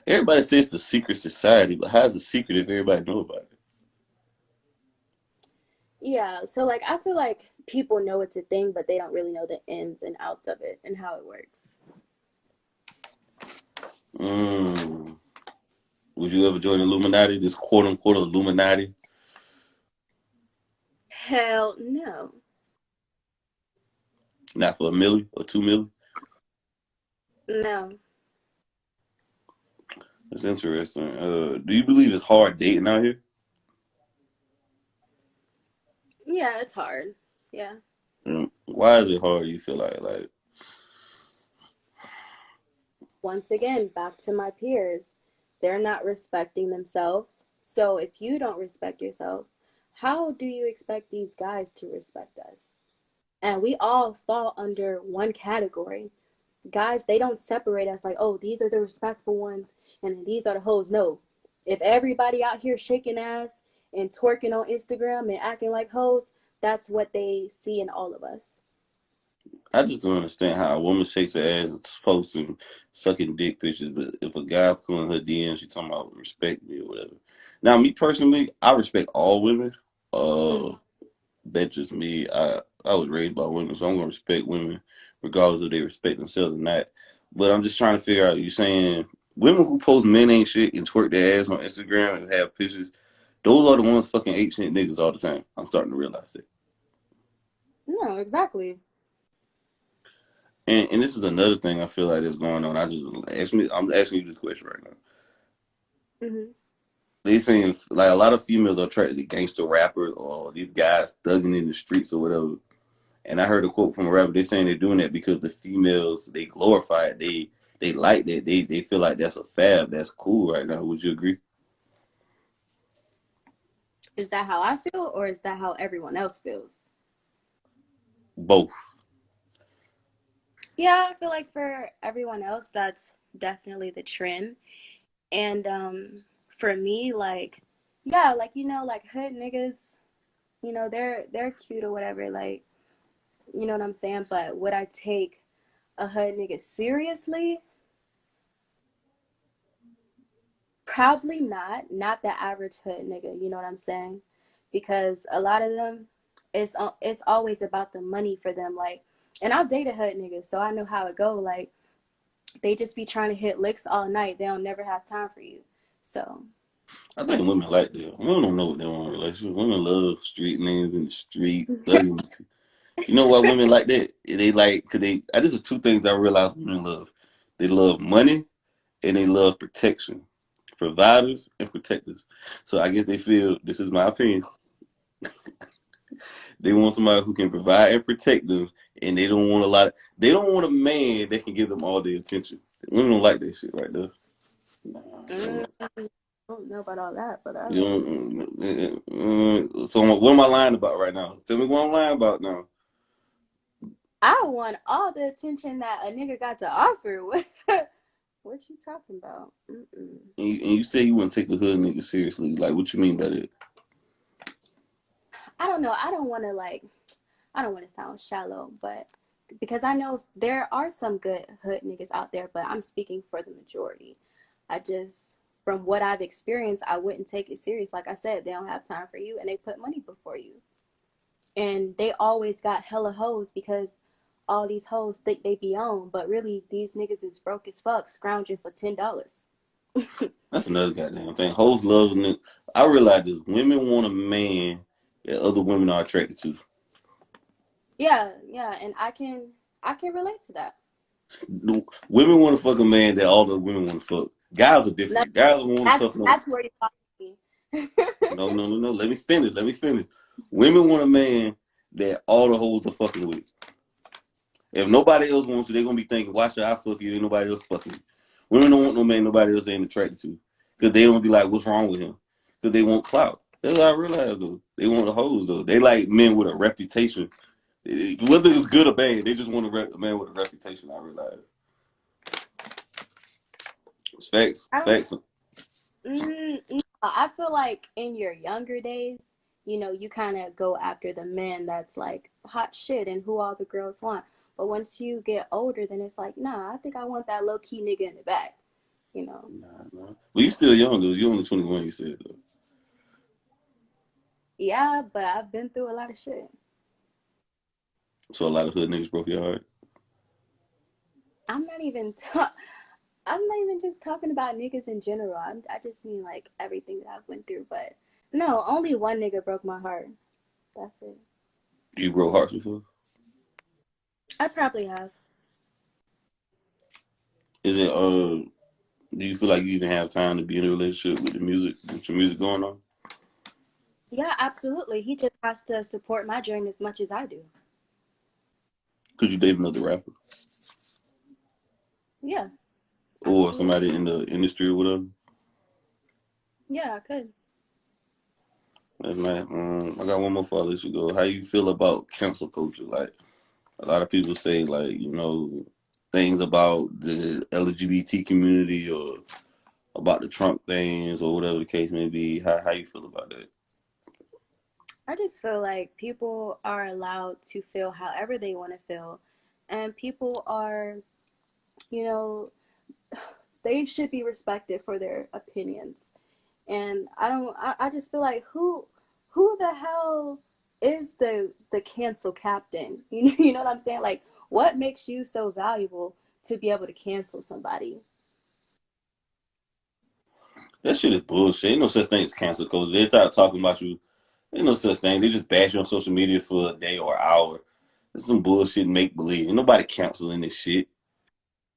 Everybody says it's a secret society, but how's it secret if everybody know about it? Yeah. So like I feel like people know it's a thing, but they don't really know the ins and outs of it and how it works. Mm. Would you ever join the Illuminati? This quote unquote Illuminati? Hell no. Not for $1 million or $2 million? No. That's interesting. Do you believe it's hard dating out here? Yeah, it's hard. Yeah. Why is it hard? You feel like Once again, back to my peers. They're not respecting themselves. So if you don't respect yourselves, how do you expect these guys to respect us? And we all fall under one category. Guys, they don't separate us like, oh, these are the respectful ones and these are the hoes. No. If everybody out here shaking ass and twerking on Instagram and acting like hoes, that's what they see in all of us. I just don't understand how a woman shakes her ass and posting sucking dick pictures, but if a guy pulling her DM, she talking about respect me or whatever. Now, me personally, I respect all women. Uh, Mm. that's just me. I was raised by women, so I'm gonna respect women regardless if they respect themselves or not. But I'm just trying to figure out. You saying women who post men ain't shit and twerk their ass on Instagram and have pictures? Those are the ones fucking ain't shit niggas all the time. I'm starting to realize that. No, exactly. And this is another thing I feel like is going on. I'm asking you this question right now. Hmm. they saying like a lot of females are attracted to gangster rappers or these guys thugging in the streets or whatever. And I heard a quote from a rapper. They saying they're doing that because the females they glorify it. They like that. They feel like that's a fab. That's cool right now. Would you agree? Is that how I feel, or is that how everyone else feels? Both. Yeah, I feel like for everyone else, that's definitely the trend. And for me, like, yeah, like like hood niggas, they're cute or whatever, like, you know what I'm saying? But would I take a hood nigga seriously? Probably not. Not the average hood nigga, you know what I'm saying? Because a lot of them, it's always about the money for them. Like, and I've dated hood niggas, so I know how it go. Like, they just be trying to hit licks all night. They don't never have time for you. So I think women like that. Women don't know what they want in relationships. Women love street niggas in the street, thugging. You know why women like that? They like, cause they. This is two things I realize women love. They love money and they love protection, providers and protectors. So I guess they feel. This is my opinion. They want somebody who can provide and protect them, and they don't want a lot. They don't want a man that can give them all their attention. Women don't like that shit right there. Nah, mm, I don't know about all that, but all you right. so what am I lying about right now? Tell me what I'm lying about now. I want all the attention that a nigga got to offer. What you talking about? Mm-mm. And you say you wouldn't take a hood nigga seriously. Like, what you mean by that? I don't know. I don't want to sound shallow, but because I know there are some good hood niggas out there, but I'm speaking for the majority. I just, from what I've experienced, I wouldn't take it serious. Like I said, they don't have time for you and they put money before you. And they always got hella hoes because all these hoes think they be on, but really these niggas is broke as fuck, scrounging for $10. That's another goddamn thing. Hoes love niggas. I realize this. Women want a man that other women are attracted to. Yeah, yeah, and I can relate to that. Women want to fuck a man that all the women want to fuck. Guys are No, different. Guys don't want to fuck no. that's where you lost me. No, no, no, no. Let me finish. Let me finish. Women want a man that all the hoes are fucking with. If nobody else wants you, they're gonna be thinking, why should I fuck you? Ain't nobody else fucking you. Women don't want no man nobody else ain't attracted to. Because they don't be like, what's wrong with him? Because they want clout. That's what I realized though. They want the hoes though. They like men with a reputation. Whether it's good or bad, they just want a man with a reputation, I realize. It's facts. I don't. Facts. No, I feel like in your younger days, you kind of go after the men that's like hot shit and who all the girls want. But once you get older, then it's like, nah, I think I want that low key nigga in the back. You know? Nah, nah. Well, you still young though. You only 21, you said though. Yeah, but I've been through a lot of shit. So a lot of hood niggas broke your heart. I'm not even. I'm not even just talking about niggas in general. I just mean like everything that I've went through. But no, only one nigga broke my heart. That's it. You broke hearts before? I probably have. Is it do you feel like you even have time to be in a relationship with the music, with your music going on? Yeah, absolutely. He just has to support my dream as much as I do. Could you date another rapper Yeah, or absolutely. somebody in the industry or whatever? Yeah, I could. That's nice. I got one more before I let you go. How you feel about cancel culture? Like a lot of people say, like things about the LGBT community or about the Trump things or whatever the case may be. How you feel about that? I just feel like people are allowed to feel however they want to feel, and people are, you know, they should be respected for their opinions. And I don't. I just feel like who the hell is the cancel captain? You know what I'm saying? Like, what makes you so valuable to be able to cancel somebody? That shit is bullshit. Ain't no such thing as cancel culture. They start talking about you. Ain't no such thing. They just bash you on social media for a day or an hour. This is some bullshit make believe. Ain't nobody canceling this shit.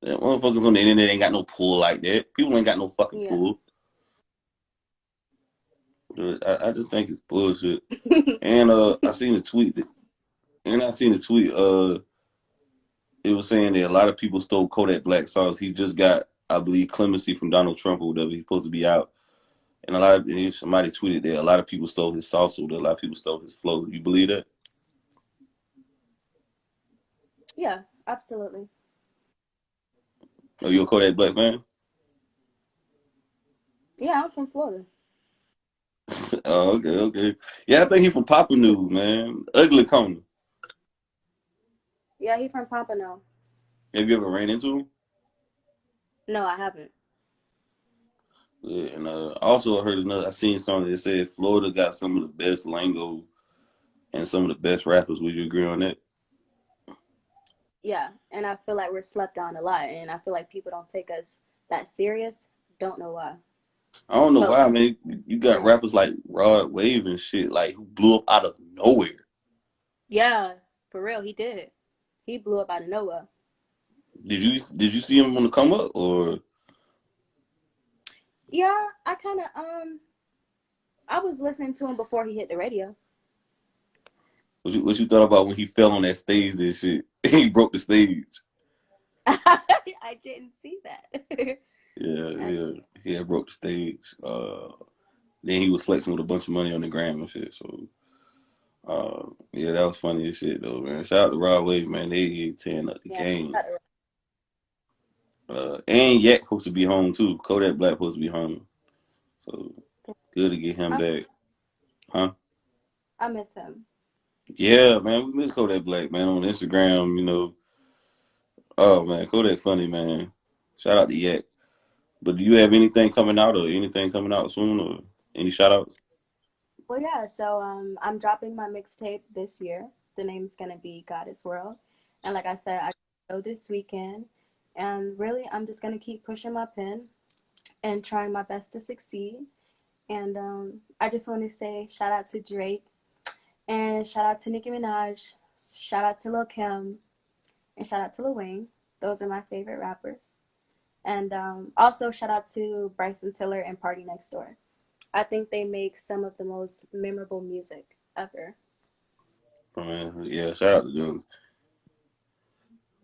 That motherfuckers on the internet ain't got no pull like that. People ain't got no fucking Yeah. pull. I just think it's bullshit. And I seen a tweet and I seen a tweet it was saying that a lot of people stole Kodak Black songs. He just got, I believe, clemency from Donald Trump or whatever. He's supposed to be out. And somebody tweeted that a lot of people stole his salsa, that a lot of people stole his flow. You believe that? Yeah, absolutely. Are you a Kodak Black fan? Yeah, I'm from Florida. Oh, okay, okay. Yeah, I think he from Papa News, man. Ugly Corner. Yeah, he from Pompano. Have you ever ran into him? No, I haven't. Yeah, and also I heard another. I seen something that said Florida got some of the best lingo and some of the best rappers. Would you agree on that? Yeah, and I feel like we're slept on a lot, and I feel like people don't take us that serious. Don't know why. I don't know But why, man. You got rappers like Rod Wave and shit, like who blew up out of nowhere. yeah, for real, he did. He blew up out of nowhere. Did you see him on the come up, or Yeah, I kind of I was listening to him before he hit the radio. what you thought about when he fell on that stage? This shit, he broke the stage. I didn't see that. Yeah, I, yeah, he had broke the stage. Then he was flexing with a bunch of money on the gram and shit. So, yeah, that was funny as shit though, man. Shout out to Rod Wave, man. They tearing up the yeah, game. And Yak supposed to be home too. Kodak Black supposed to be home. So good to get him I, back, huh? I miss him. Yeah, man, we miss Kodak Black, man, on Instagram. Oh man, Kodak funny, man. Shout out to Yak. But do you have anything coming out or anything coming out soon or any shout outs? Well, yeah. So I'm dropping my mixtape this year. The name's gonna be Goddess World, and like I said, I go this weekend, and really, I'm just gonna keep pushing my pen and trying my best to succeed. And I just want to say shout out to Drake and shout out to Nicki Minaj, shout out to Lil Kim, and shout out to Lil Wayne. Those are my favorite rappers. And also shout out to Bryson Tiller and Party Next Door. I think they make some of the most memorable music ever. Oh, man, yeah, shout out to them.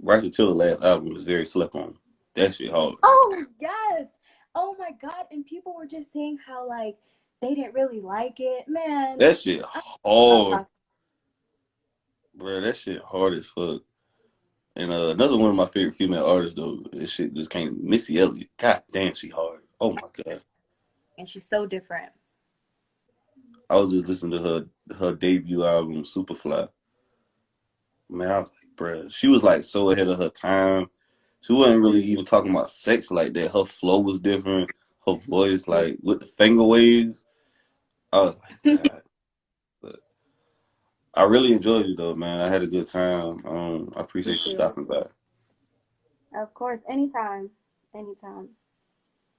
Right until the last album was very slept on. That shit hard. Oh yes! Oh my god! And people were just saying how like they didn't really like it. Man, That shit I love hard, talking. bro. That shit hard as fuck. And another one of my favorite female artists though, this shit just came. Missy Elliott. God damn, she hard. Oh my god. And she's so different. I was just listening to her debut album, Superfly. Man, I was like, bro, she was like so ahead of her time. She wasn't really Mm-hmm. even talking about sex like that. Her flow was different. Her voice, like with the finger waves. I was like, God. But I really enjoyed it though, man. I had a good time. I Me appreciate you too. stopping by. Of course, anytime, anytime.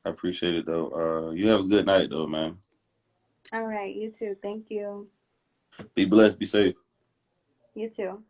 I appreciate it though. You have a good night though, man. All right, you too. Thank you. Be blessed. Be safe. You too.